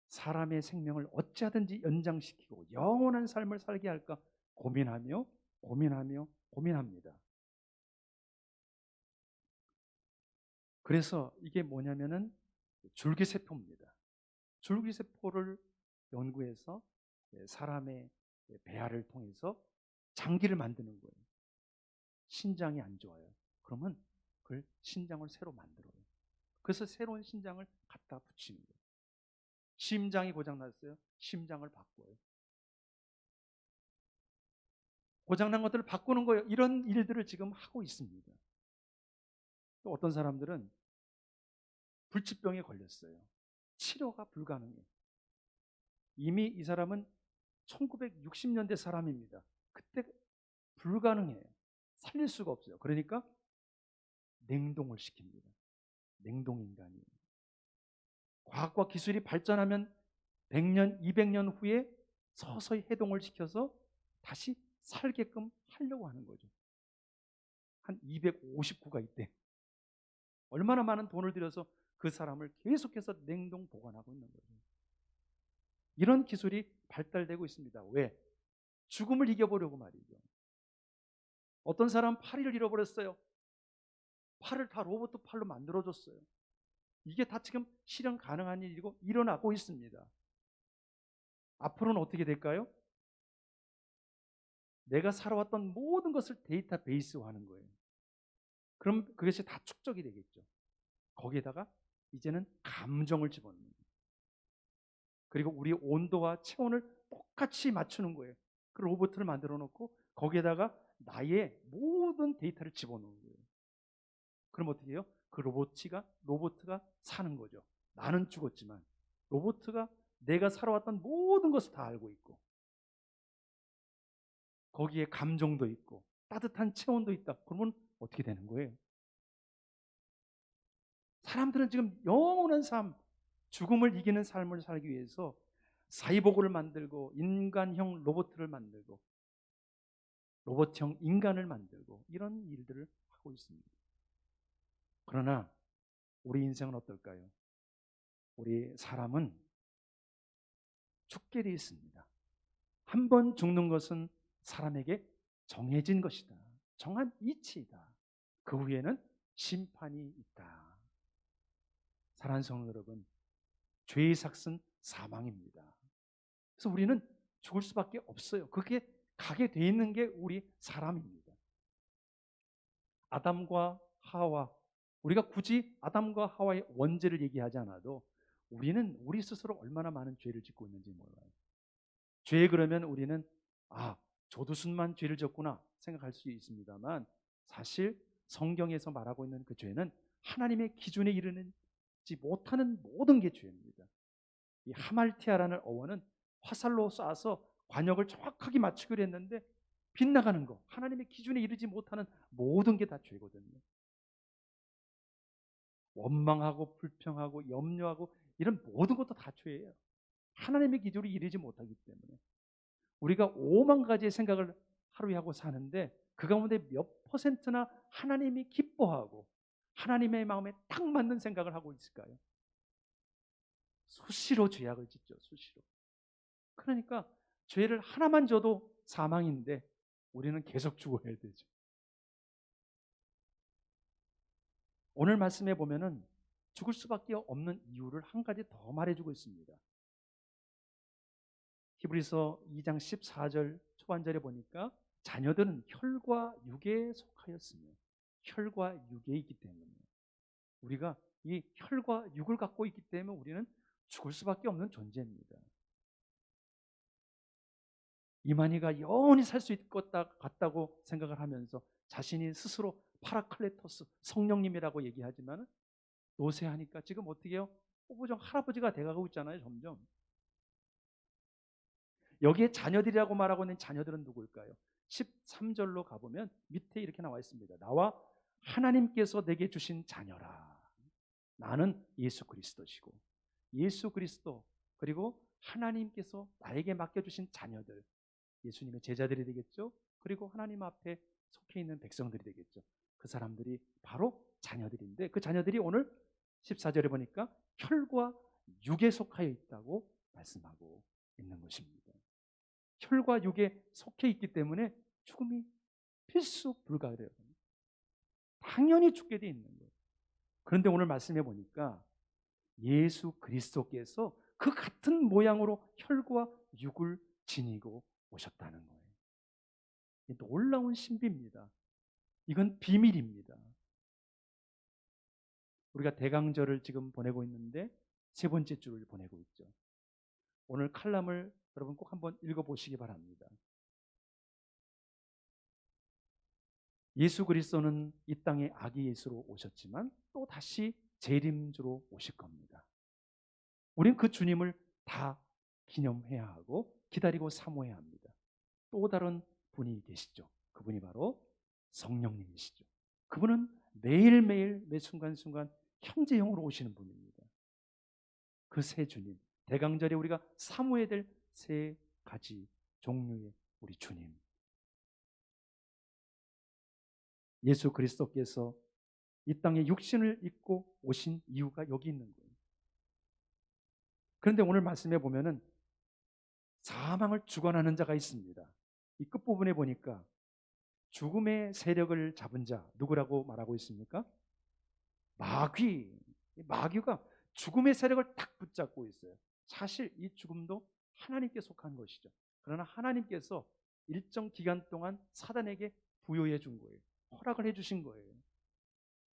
사람의 생명을 어찌하든지 연장시키고 영원한 삶을 살게 할까 고민합니다. 그래서 이게 뭐냐면은 줄기세포입니다. 줄기세포를 연구해서 사람의 배아를 통해서 장기를 만드는 거예요. 신장이 안 좋아요. 그러면 그걸 신장을 새로 만들어요. 그래서 새로운 신장을 갖다 붙이는 거예요. 심장이 고장났어요. 심장을 바꿔요. 고장난 것들을 바꾸는 거예요. 이런 일들을 지금 하고 있습니다. 또 어떤 사람들은 불치병에 걸렸어요. 치료가 불가능해요. 이미 이 사람은 1960년대 사람입니다. 그때 불가능해요. 살릴 수가 없어요. 그러니까 냉동을 시킵니다. 냉동인간이에요. 과학과 기술이 발전하면 100년, 200년 후에 서서히 해동을 시켜서 다시 살게끔 하려고 하는 거죠. 한 259가 있대. 얼마나 많은 돈을 들여서 그 사람을 계속해서 냉동 보관하고 있는 거죠. 이런 기술이 발달되고 있습니다. 왜? 죽음을 이겨보려고 말이죠. 어떤 사람 팔을 잃어버렸어요. 팔을 다 로봇 팔로 만들어줬어요. 이게 다 지금 실현 가능한 일이고 일어나고 있습니다. 앞으로는 어떻게 될까요? 내가 살아왔던 모든 것을 데이터베이스화하는 거예요. 그럼 그것이 다 축적이 되겠죠. 거기에다가 이제는 감정을 집어넣는 거예요. 그리고 우리 온도와 체온을 똑같이 맞추는 거예요. 그 로봇을 만들어 놓고 거기에다가 나의 모든 데이터를 집어넣는 거예요. 그럼 어떻게 해요? 그 로봇가 사는 거죠. 나는 죽었지만 로봇가 내가 살아왔던 모든 것을 다 알고 있고 거기에 감정도 있고 따뜻한 체온도 있다. 그러면 어떻게 되는 거예요? 사람들은 지금 영원한 삶, 죽음을 이기는 삶을 살기 위해서 사이보그를 만들고 인간형 로봇을 만들고 로봇형 인간을 만들고 이런 일들을 하고 있습니다. 그러나 우리 인생은 어떨까요? 우리 사람은 죽게 되어 있습니다. 한 번 죽는 것은 사람에게 정해진 것이다. 정한 이치이다. 그 후에는 심판이 있다. 사랑하는 성도 여러분, 죄의 삭은 사망입니다. 그래서 우리는 죽을 수밖에 없어요. 그게 가게 돼 있는 게 우리 사람입니다. 아담과 하와, 우리가 굳이 아담과 하와의 원죄를 얘기하지 않아도 우리는 우리 스스로 얼마나 많은 죄를 짓고 있는지 몰라요. 죄 그러면 우리는 조두순만 죄를 졌구나 생각할 수 있습니다만 사실 성경에서 말하고 있는 그 죄는 하나님의 기준에 이르지 못하는 모든 게 죄입니다. 이 하말티아라는 어원은 화살로 쏴서 관역을 정확하게 맞추기로 했는데 빗나가는 거, 하나님의 기준에 이르지 못하는 모든 게 다 죄거든요. 원망하고 불평하고 염려하고 이런 모든 것도 다 죄예요. 하나님의 기준에 이르지 못하기 때문에 우리가 5만 가지의 생각을 하루에 하고 사는데 그 가운데 몇 %나 하나님이 기뻐하고 하나님의 마음에 딱 맞는 생각을 하고 있을까요? 수시로 죄악을 짓죠. 수시로. 그러니까 죄를 하나만 져도 사망인데 우리는 계속 죽어야 되죠. 오늘 말씀에 보면은 죽을 수밖에 없는 이유를 한 가지 더 말해주고 있습니다. 히브리서 2장 14절 초반절에 보니까 자녀들은 혈과 육에 속하였으며 혈과 육에 있기 때문에 우리가 이 혈과 육을 갖고 있기 때문에 우리는 죽을 수밖에 없는 존재입니다. 이만희가 영원히 살 수 있을 것 같다고 생각을 하면서 자신이 스스로 파라클레토스 성령님이라고 얘기하지만 노쇠하니까 지금 어떻게 해요? 호부정 할아버지가 돼가고 있잖아요. 점점. 여기에 자녀들이라고 말하고 있는 자녀들은 누구일까요? 13절로 가보면 밑에 이렇게 나와 있습니다. 나와 하나님께서 내게 주신 자녀라. 나는 예수 그리스도시고 예수 그리스도 그리고 하나님께서 나에게 맡겨주신 자녀들 예수님의 제자들이 되겠죠. 그리고 하나님 앞에 속해 있는 백성들이 되겠죠. 그 사람들이 바로 자녀들인데 그 자녀들이 오늘 14절에 보니까 혈과 육에 속하여 있다고 말씀하고 있는 것입니다. 혈과 육에 속해 있기 때문에 죽음이 필수 불가해요. 당연히 죽게 돼 있는 거예요. 그런데 오늘 말씀해 보니까 예수 그리스도께서 그 같은 모양으로 혈과 육을 지니고 오셨다는 거예요. 놀라운 신비입니다. 이건 비밀입니다. 우리가 대강절을 지금 보내고 있는데 세 번째 주를 보내고 있죠. 오늘 칼럼을 여러분 꼭 한번 읽어보시기 바랍니다. 예수 그리스도는 이 땅에 아기 예수로 오셨지만 또 다시 재림주로 오실 겁니다. 우리는 그 주님을 다 기념해야 하고 기다리고 사모해야 합니다. 또 다른 분이 계시죠. 그분이 바로 성령님이시죠. 그분은 매일매일 매 순간순간 현재형으로 오시는 분입니다. 그 새 주님, 대강절에 우리가 사모해야 될 세 가지 종류의 우리 주님. 예수 그리스도께서 이 땅에 육신을 입고 오신 이유가 여기 있는 거예요. 그런데 오늘 말씀해 보면은 사망을 주관하는 자가 있습니다. 이 끝부분에 보니까 죽음의 세력을 잡은 자 누구라고 말하고 있습니까? 마귀. 마귀가 죽음의 세력을 딱 붙잡고 있어요. 사실 이 죽음도 하나님께 속한 것이죠. 그러나 하나님께서 일정 기간 동안 사단에게 부여해 준 거예요. 허락을 해 주신 거예요.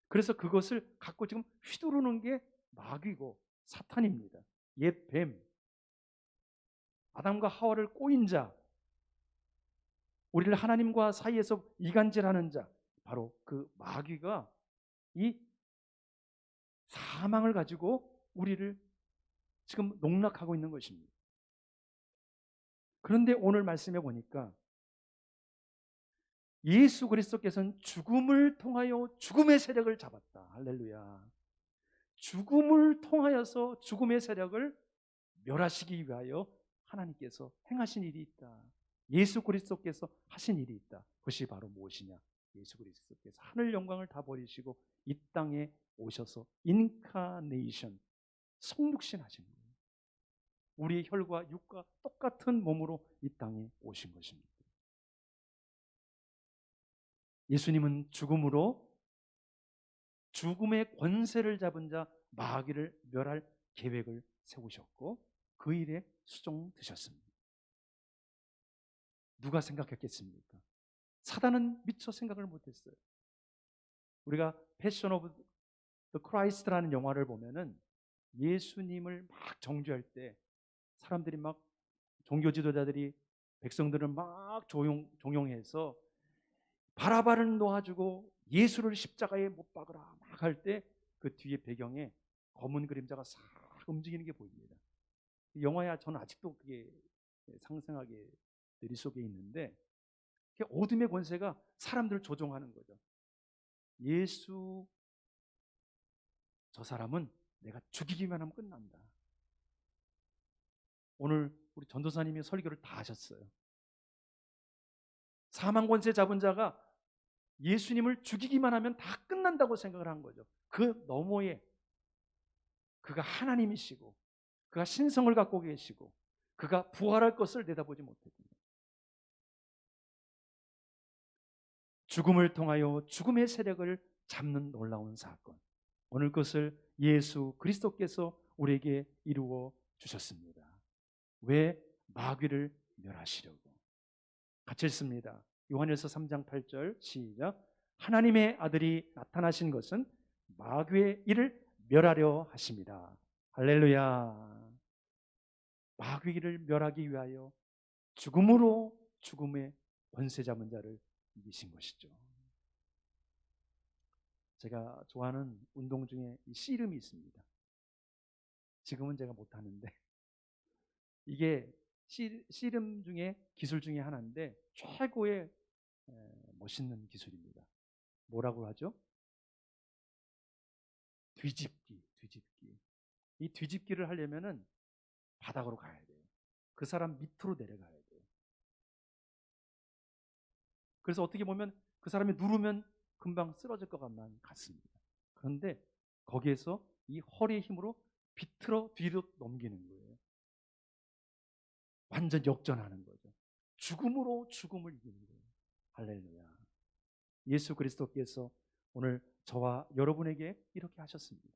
그래서 그것을 갖고 지금 휘두르는 게 마귀고 사탄입니다. 옛 뱀, 아담과 하와를 꼬인 자, 우리를 하나님과 사이에서 이간질하는 자, 바로 그 마귀가 이 사망을 가지고 우리를 지금 농락하고 있는 것입니다. 그런데 오늘 말씀해 보니까 예수 그리스도께서는 죽음을 통하여 죽음의 세력을 잡았다. 할렐루야. 죽음을 통하여서 죽음의 세력을 멸하시기 위하여 하나님께서 행하신 일이 있다. 예수 그리스도께서 하신 일이 있다. 그것이 바로 무엇이냐? 예수 그리스도께서 하늘 영광을 다 버리시고 이 땅에 오셔서 인카네이션, 성육신 하신 거예요. 우리의 혈과 육과 똑같은 몸으로 이 땅에 오신 것입니다. 예수님은 죽음으로 죽음의 권세를 잡은 자 마귀를 멸할 계획을 세우셨고 그 일에 수종드셨습니다. 누가 생각했겠습니까? 사단은 미처 생각을 못했어요. 우리가 패션 오브 더 크라이스트라는 영화를 보면은 예수님을 막 정죄할 때 사람들이 막 종교 지도자들이 백성들을 막 종용해서 바라바를 놓아주고 예수를 십자가에 못 박으라 막 할 때 그 뒤에 배경에 검은 그림자가 싹 움직이는 게 보입니다. 영화야 저는 아직도 그게 상상하게 머릿속에 있는데 어둠의 권세가 사람들을 조종하는 거죠. 예수 저 사람은 내가 죽이기만 하면 끝난다. 오늘 우리 전도사님이 설교를 다 하셨어요. 사망 권세 잡은 자가 예수님을 죽이기만 하면 다 끝난다고 생각을 한 거죠. 그 너머에 그가 하나님이시고 그가 신성을 갖고 계시고 그가 부활할 것을 내다보지 못했군요. 죽음을 통하여 죽음의 세력을 잡는 놀라운 사건. 오늘 그것을 예수 그리스도께서 우리에게 이루어 주셨습니다. 왜? 마귀를 멸하시려고. 같이 읽습니다. 요한일서 3장 8절 시작. 하나님의 아들이 나타나신 것은 마귀의 일을 멸하려 하십니다. 할렐루야. 마귀를 멸하기 위하여 죽음으로 죽음의 권세 잡은 자를 이기신 것이죠. 제가 좋아하는 운동 중에 이 씨름이 있습니다. 지금은 제가 못하는데 이게 씨름 중에 기술 중에 하나인데 최고의 멋있는 기술입니다. 뭐라고 하죠? 뒤집기. 이 뒤집기를 하려면은 바닥으로 가야 돼요. 그 사람 밑으로 내려가야 돼요. 그래서 어떻게 보면 그 사람이 누르면 금방 쓰러질 것만 같습니다. 그런데 거기에서 이 허리의 힘으로 비틀어 뒤로 넘기는 거예요. 완전 역전하는 거죠. 죽음으로 죽음을 이기는 거예요. 할렐루야. 예수 그리스도께서 오늘 저와 여러분에게 이렇게 하셨습니다.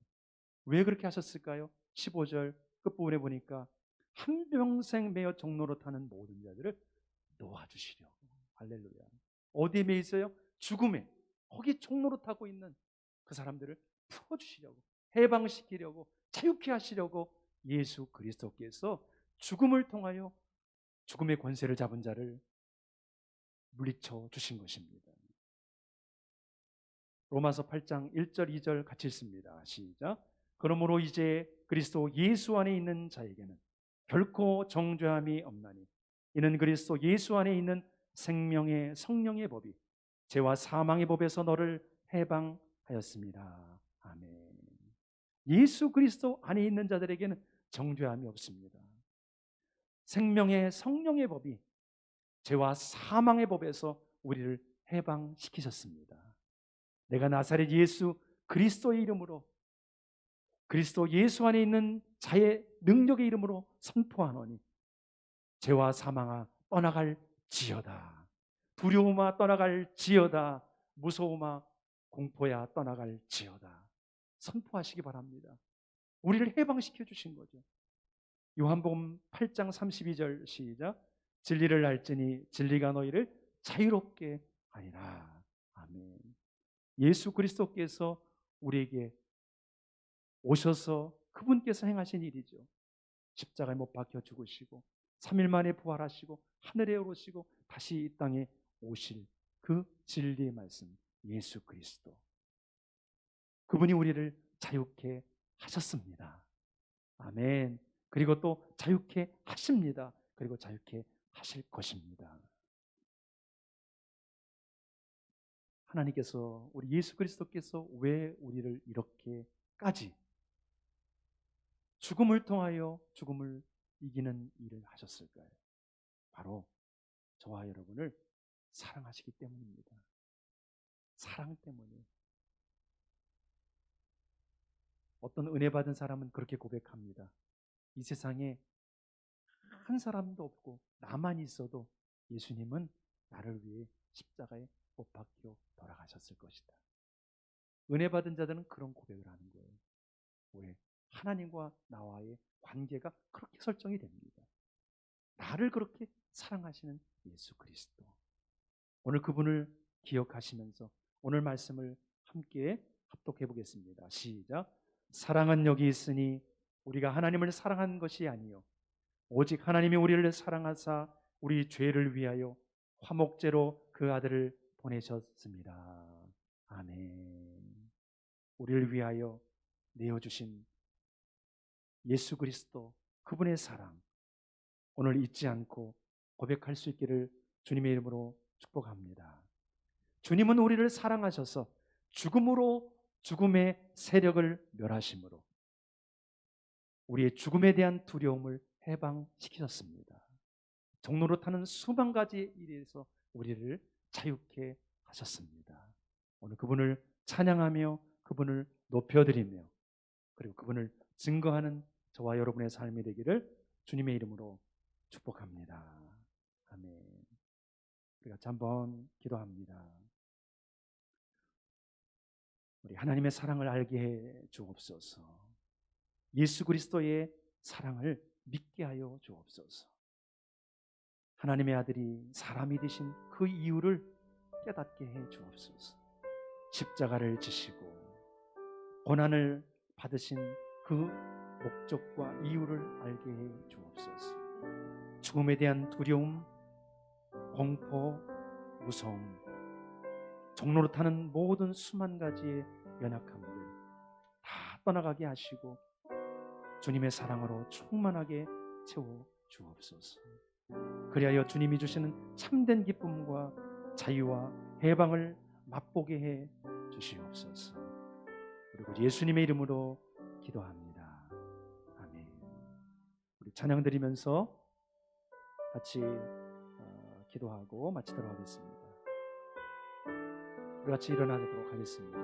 왜 그렇게 하셨을까요? 15절 끝부분에 보니까 한평생 매어 종로로 타는 모든 자들을 놓아주시려고. 할렐루야. 어디에 매여 있어요? 죽음에. 거기 종로로 타고 있는 그 사람들을 풀어주시려고, 해방시키려고, 자유케 하시려고 예수 그리스도께서 죽음을 통하여 죽음의 권세를 잡은 자를 물리쳐 주신 것입니다. 로마서 8장 1절 2절 같이 읽습니다. 시작. 그러므로 이제 그리스도 예수 안에 있는 자에게는 결코 정죄함이 없나니 이는 그리스도 예수 안에 있는 생명의 성령의 법이 죄와 사망의 법에서 너를 해방하였습니다. 아멘. 예수 그리스도 안에 있는 자들에게는 정죄함이 없습니다. 생명의 성령의 법이 죄와 사망의 법에서 우리를 해방시키셨습니다. 내가 나사렛 예수 그리스도의 이름으로 그리스도 예수 안에 있는 자의 능력의 이름으로 선포하노니 죄와 사망아 떠나갈지어다. 두려움아 떠나갈지어다. 무서움아 공포야 떠나갈지어다. 선포하시기 바랍니다. 우리를 해방시켜 주신 거죠. 요한복음 8장 32절 시작. 진리를 알지니 진리가 너희를 자유롭게 하리라. 아멘. 예수 그리스도께서 우리에게 오셔서 그분께서 행하신 일이죠. 십자가에 못 박혀 죽으시고 3일 만에 부활하시고 하늘에 오르시고 다시 이 땅에 오실 그 진리의 말씀 예수 그리스도. 그분이 우리를 자유케 하셨습니다. 아멘. 그리고 또 자유케 하십니다. 그리고 자유케 하실 것입니다. 하나님께서 우리 예수 그리스도께서 왜 우리를 이렇게까지 죽음을 통하여 죽음을 이기는 일을 하셨을까요? 바로 저와 여러분을 사랑하시기 때문입니다. 사랑 때문에. 어떤 은혜 받은 사람은 그렇게 고백합니다. 이 세상에 한 사람도 없고 나만 있어도 예수님은 나를 위해 십자가에 못 박혀 돌아가셨을 것이다. 은혜 받은 자들은 그런 고백을 하는 거예요. 왜? 하나님과 나와의 관계가 그렇게 설정이 됩니다. 나를 그렇게 사랑하시는 예수 그리스도. 오늘 그분을 기억하시면서 오늘 말씀을 함께 합독해 보겠습니다. 시작. 사랑은 여기 있으니 우리가 하나님을 사랑한 것이 아니요 오직 하나님이 우리를 사랑하사 우리 죄를 위하여 화목제로 그 아들을 보내셨습니다. 아멘. 우리를 위하여 내어주신 예수 그리스도 그분의 사랑 오늘 잊지 않고 고백할 수 있기를 주님의 이름으로 축복합니다. 주님은 우리를 사랑하셔서 죽음으로 죽음의 세력을 멸하심으로 우리의 죽음에 대한 두려움을 해방시키셨습니다. 종로로 타는 수만 가지 일에서 우리를 자유케 하셨습니다. 오늘 그분을 찬양하며 그분을 높여드리며 그리고 그분을 증거하는 저와 여러분의 삶이 되기를 주님의 이름으로 축복합니다. 아멘. 우리 같이 한번 기도합니다. 우리 하나님의 사랑을 알게 해 주옵소서. 예수 그리스도의 사랑을 믿게 하여 주옵소서. 하나님의 아들이 사람이 되신 그 이유를 깨닫게 해 주옵소서. 십자가를 지시고 고난을 받으신 그 목적과 이유를 알게 해 주옵소서. 죽음에 대한 두려움, 공포, 무서움, 종로로 타는 모든 수만 가지의 연약함들 다 떠나가게 하시고 주님의 사랑으로 충만하게 채워 주옵소서. 그리하여 주님이 주시는 참된 기쁨과 자유와 해방을 맛보게 해 주시옵소서. 그리고 예수님의 이름으로 기도합니다. 아멘. 우리 찬양 드리면서 같이 기도하고 마치도록 하겠습니다. 우리 같이 일어나도록 하겠습니다.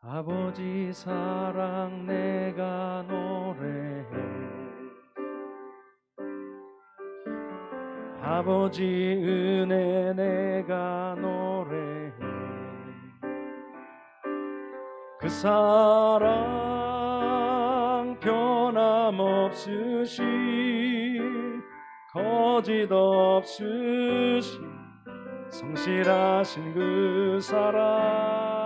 아버지 사랑 내가 노래해, 아버지 은혜 내가 노래해. 그 사랑 변함없으시 거짓 없으시 성실하신 그 사랑,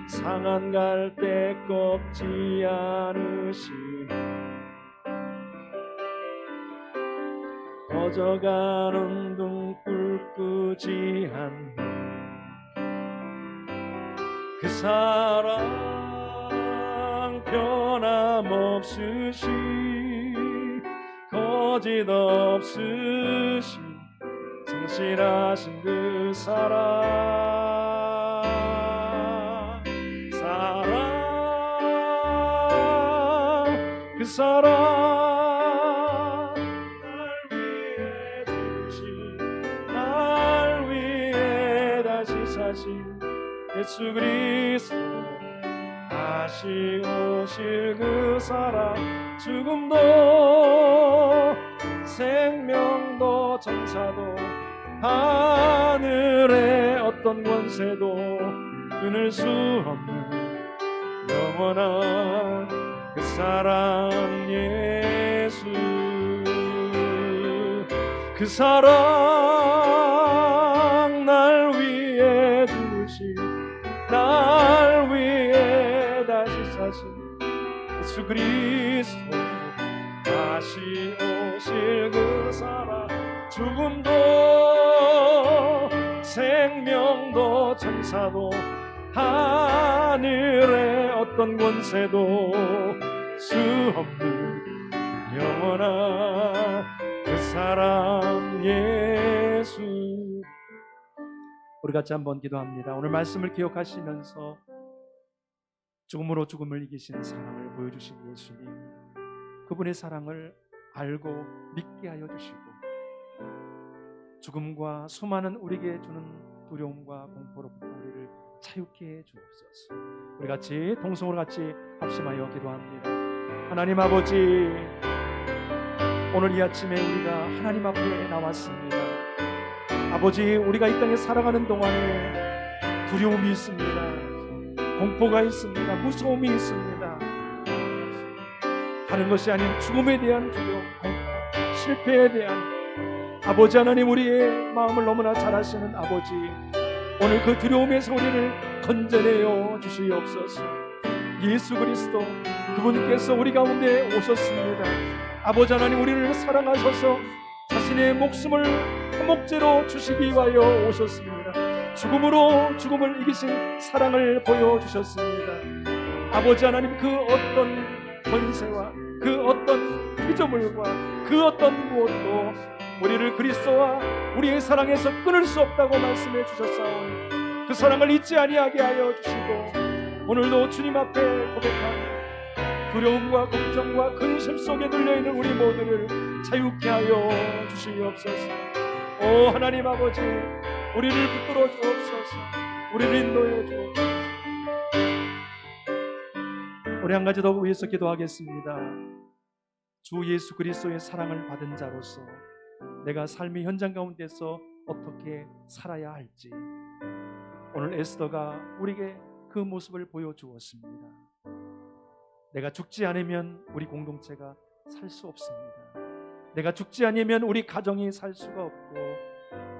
상한 갈대 꺾지 않으시니 꺼져가는 등불 끄지 않는 그 사랑 변함없으시 거짓 없으시 성실하신 그 사랑, 그 사랑 날 위해 주신, 날 위해 다시 사신 예수 그리스도, 다시 오실 그 사랑, 죽음도 생명도 천사도 하늘의 어떤 권세도 끊을 수 없는 영원한 그 사랑 예수, 그 사랑 날 위해 주신, 날 위해 다시 사신 예수 그리스도, 다시 오실 그 사랑, 죽음도 생명도 천사도 하늘의 어떤 권세도 수 없는 영원한 그 사랑 예수. 우리 같이 한번 기도합니다. 오늘 말씀을 기억하시면서 죽음으로 죽음을 이기신 사랑을 보여주신 예수님, 그분의 사랑을 알고 믿게 하여 주시고 죽음과 수많은 우리에게 주는 두려움과 공포로부터 우리를 자유케 해 주옵소서. 우리 같이 동성으로 같이 합심하여 기도합니다. 하나님 아버지, 오늘 이 아침에 우리가 하나님 앞에 나왔습니다. 아버지, 우리가 이 땅에 살아가는 동안에 두려움이 있습니다. 공포가 있습니다. 무서움이 있습니다. 다른 것이 아닌 죽음에 대한 두려움, 공포, 실패에 대한, 아버지 하나님, 우리의 마음을 너무나 잘 아시는 아버지, 오늘 그 두려움에서 우리를 건져내어 주시옵소서. 예수 그리스도, 그분께서 우리 가운데 오셨습니다. 아버지 하나님, 우리를 사랑하셔서 자신의 목숨을 화목제로 주시기 위하여 오셨습니다. 죽음으로 죽음을 이기신 사랑을 보여주셨습니다. 아버지 하나님, 그 어떤 권세와 그 어떤 피조물과 그 어떤 무엇도 우리를 그리스도와 우리의 사랑에서 끊을 수 없다고 말씀해 주셨사오니 그 사랑을 잊지 아니하게 하여 주시고 오늘도 주님 앞에 고백하며 두려움과 걱정과 근심 속에 눌려있는 우리 모두를 자유케 하여 주시옵소서. 오 하나님 아버지, 우리를 붙들어 주옵소서. 우리를 인도해 주옵소서. 우리 한 가지 더 위해서 기도하겠습니다. 주 예수 그리스도의 사랑을 받은 자로서 내가 삶의 현장 가운데서 어떻게 살아야 할지 오늘 에스더가 우리에게 그 모습을 보여주었습니다. 내가 죽지 않으면 우리 공동체가 살 수 없습니다. 내가 죽지 않으면 우리 가정이 살 수가 없고,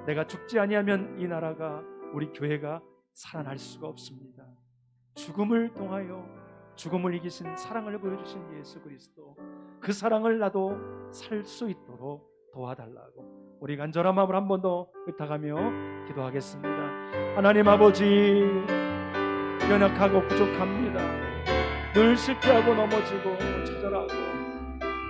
내가 죽지 아니하면 이 나라가, 우리 교회가 살아날 수가 없습니다. 죽음을 통하여 죽음을 이기신 사랑을 보여주신 예수 그리스도, 그 사랑을 나도 살 수 있도록 도와달라고 우리 간절한 마음을 한 번 더 의탁하며 기도하겠습니다. 하나님 아버지, 연약하고 부족합니다. 늘 실패하고 넘어지고 좌절하고,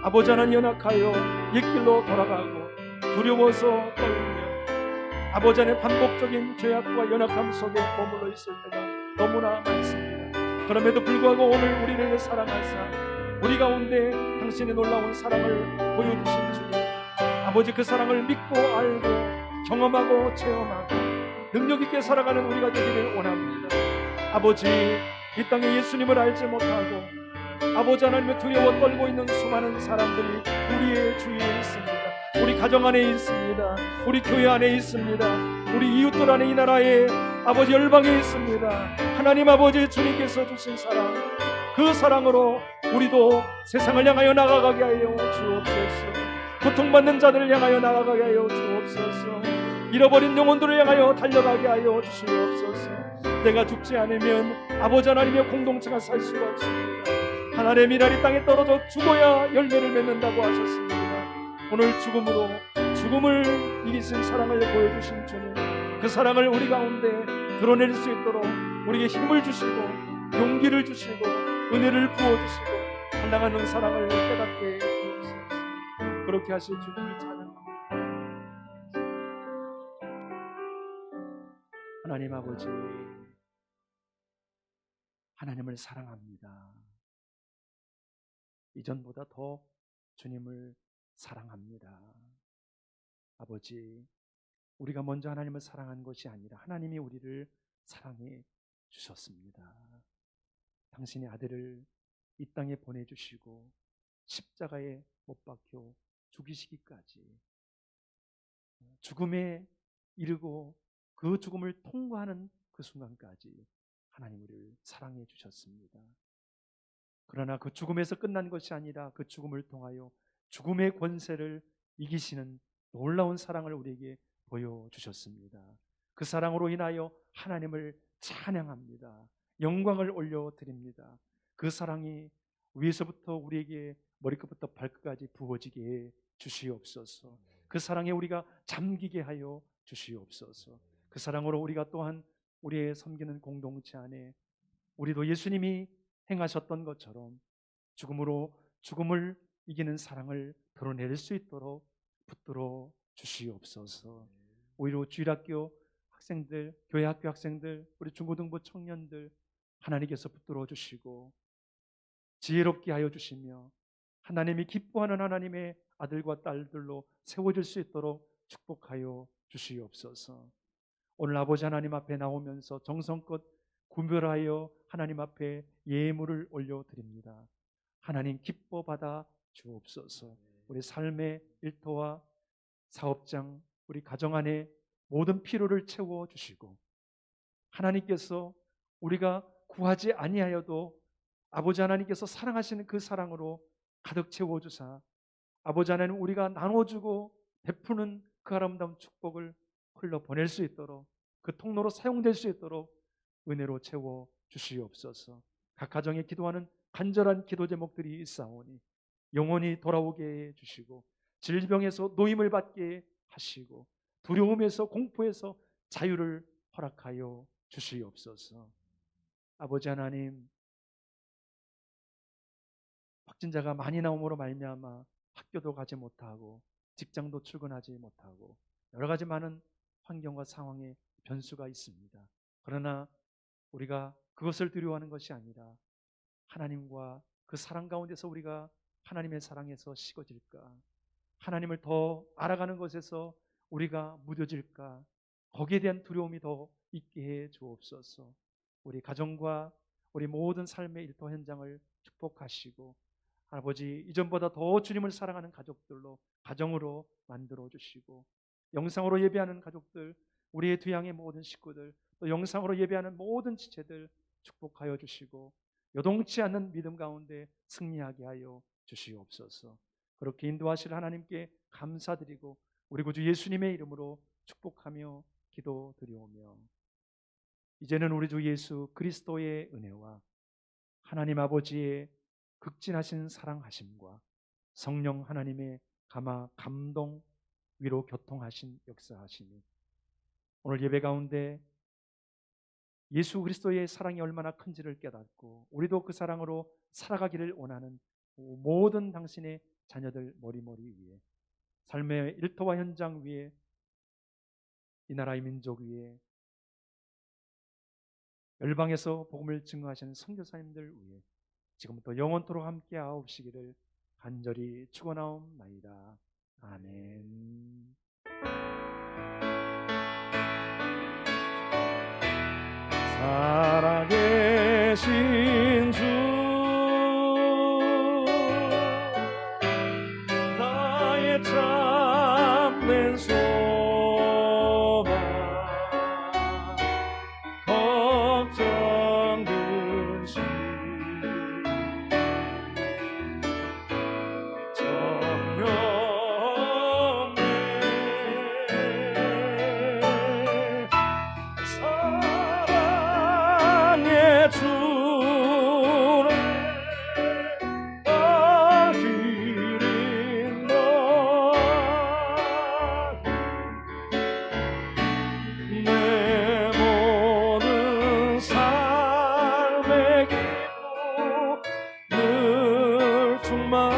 아버지 하나님 연약하여 옛길로 돌아가고 두려워서 떨며, 아버지 하나님 반복적인 죄악과 연약함 속에 머물러 있을 때가 너무나 많습니다. 그럼에도 불구하고 오늘 우리를 사랑하사 우리 가운데 당신의 놀라운 사랑을 보여주신 주님, 아버지 그 사랑을 믿고 알고 경험하고 체험하고 능력 있게 살아가는 우리가 되기를 원합니다. 아버지, 이 땅에 예수님을 알지 못하고 아버지 하나님의 두려워 떨고 있는 수많은 사람들이 우리의 주위에 있습니다. 우리 가정 안에 있습니다. 우리 교회 안에 있습니다. 우리 이웃들 안에, 이 나라에 아버지 열방에 있습니다. 하나님 아버지, 주님께서 주신 사랑, 그 사랑으로 우리도 세상을 향하여 나아가게 하여 주옵소서. 고통받는 자들을 향하여 나아가게 하여 주옵소서. 잃어버린 영혼들을 향하여 달려가게 하여 주시옵소서. 내가 죽지 않으면 아버지 하나님의 공동체가 살 수가 없습니다. 하나님의 미랄이 땅에 떨어져 죽어야 열매를 맺는다고 하셨습니다. 오늘 죽음을 이기신 사랑을 보여주신 주님, 그 사랑을 우리 가운데 드러낼 수 있도록 우리에게 힘을 주시고 용기를 주시고 은혜를 부어주시고 한량하는 사랑을 깨닫게 해 주옵소서. 그렇게 하실 주님을 찬양합니다. 하나님 아버지, 하나님을 사랑합니다. 이전보다 더 주님을 사랑합니다. 아버지, 우리가 먼저 하나님을 사랑한 것이 아니라 하나님이 우리를 사랑해 주셨습니다. 당신의 아들을 이 땅에 보내주시고 십자가에 못 박혀 죽이시기까지, 죽음에 이르고 그 죽음을 통과하는 그 순간까지 하나님 우리를 사랑해 주셨습니다. 그러나 그 죽음에서 끝난 것이 아니라 그 죽음을 통하여 죽음의 권세를 이기시는 놀라운 사랑을 우리에게 보여주셨습니다. 그 사랑으로 인하여 하나님을 찬양합니다. 영광을 올려드립니다. 그 사랑이 위에서부터 우리에게 머리끝부터 발끝까지 부어지게 해 주시옵소서. 그 사랑에 우리가 잠기게 하여 주시옵소서. 그 사랑으로 우리가 또한 우리의 섬기는 공동체 안에 우리도 예수님이 행하셨던 것처럼 죽음으로 죽음을 이기는 사랑을 드러낼 수 있도록 붙들어 주시옵소서. 오히려 주일학교 학생들, 교회 학교 학생들, 우리 중고등부 청년들 하나님께서 붙들어 주시고 지혜롭게 하여 주시며 하나님이 기뻐하는 하나님의 아들과 딸들로 세워질 수 있도록 축복하여 주시옵소서. 오늘 아버지 하나님 앞에 나오면서 정성껏 구별하여 하나님 앞에 예물을 올려드립니다. 하나님 기뻐 받아 주옵소서. 우리 삶의 일터와 사업장, 우리 가정 안에 모든 필요를 채워 주시고 하나님께서 우리가 구하지 아니하여도 아버지 하나님께서 사랑하시는 그 사랑으로 가득 채워주사 아버지 하나님 우리가 나눠주고 베푸는 그 아름다운 축복을 흘러보낼 수 있도록 그 통로로 사용될 수 있도록 은혜로 채워 주시옵소서. 각 가정에 기도하는 간절한 기도 제목들이 있사오니 영원히 돌아오게 해 주시고 질병에서 노임을 받게 하시고 두려움에서 공포에서 자유를 허락하여 주시옵소서. 아버지 하나님, 확진자가 많이 나옴으로 말미암아 학교도 가지 못하고 직장도 출근하지 못하고 여러 가지 많은 환경과 상황에 변수가 있습니다. 그러나 우리가 그것을 두려워하는 것이 아니라 하나님과 그 사랑 가운데서 우리가 하나님의 사랑에서 식어질까, 하나님을 더 알아가는 것에서 우리가 무뎌질까, 거기에 대한 두려움이 더 있게 해 주옵소서. 우리 가정과 우리 모든 삶의 일터 현장을 축복하시고, 아버지 이전보다 더 주님을 사랑하는 가족들로, 가정으로 만들어 주시고, 영상으로 예배하는 가족들, 우리의 뒤양의 모든 식구들, 또 영상으로 예배하는 모든 지체들 축복하여 주시고, 요동치 않는 믿음 가운데 승리하게 하여 주시옵소서. 그렇게 인도하실 하나님께 감사드리고 우리 구주 예수님의 이름으로 축복하며 기도드리오며, 이제는 우리 주 예수 그리스도의 은혜와 하나님 아버지의 극진하신 사랑하심과 성령 하나님의 감동, 위로 교통하신 역사하심이 오늘 예배 가운데 예수 그리스도의 사랑이 얼마나 큰지를 깨닫고 우리도 그 사랑으로 살아가기를 원하는 모든 당신의 자녀들 머리머리 위에, 삶의 일터와 현장 위에, 이 나라의 민족 위에, 열방에서 복음을 증거하시는 선교사님들 위에 지금부터 영원토록 함께 하옵시기를 간절히 축원하옵나이다. 아멘. 살아계신 주, 나의 참된 소망, 걱정 근심, 정령의 주를 기린 너, 내 모든 삶의 기도 늘 충만하네.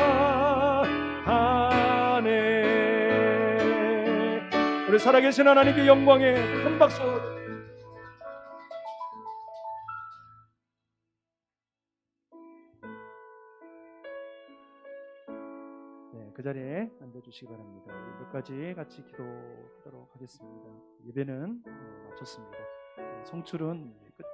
우리 살아계신 하나님께 영광의 큰 박수. 그 자리에 앉아주시기 바랍니다. 우리 몇 가지 같이 기도하도록 하겠습니다. 예배는 마쳤습니다. 송출은 끝.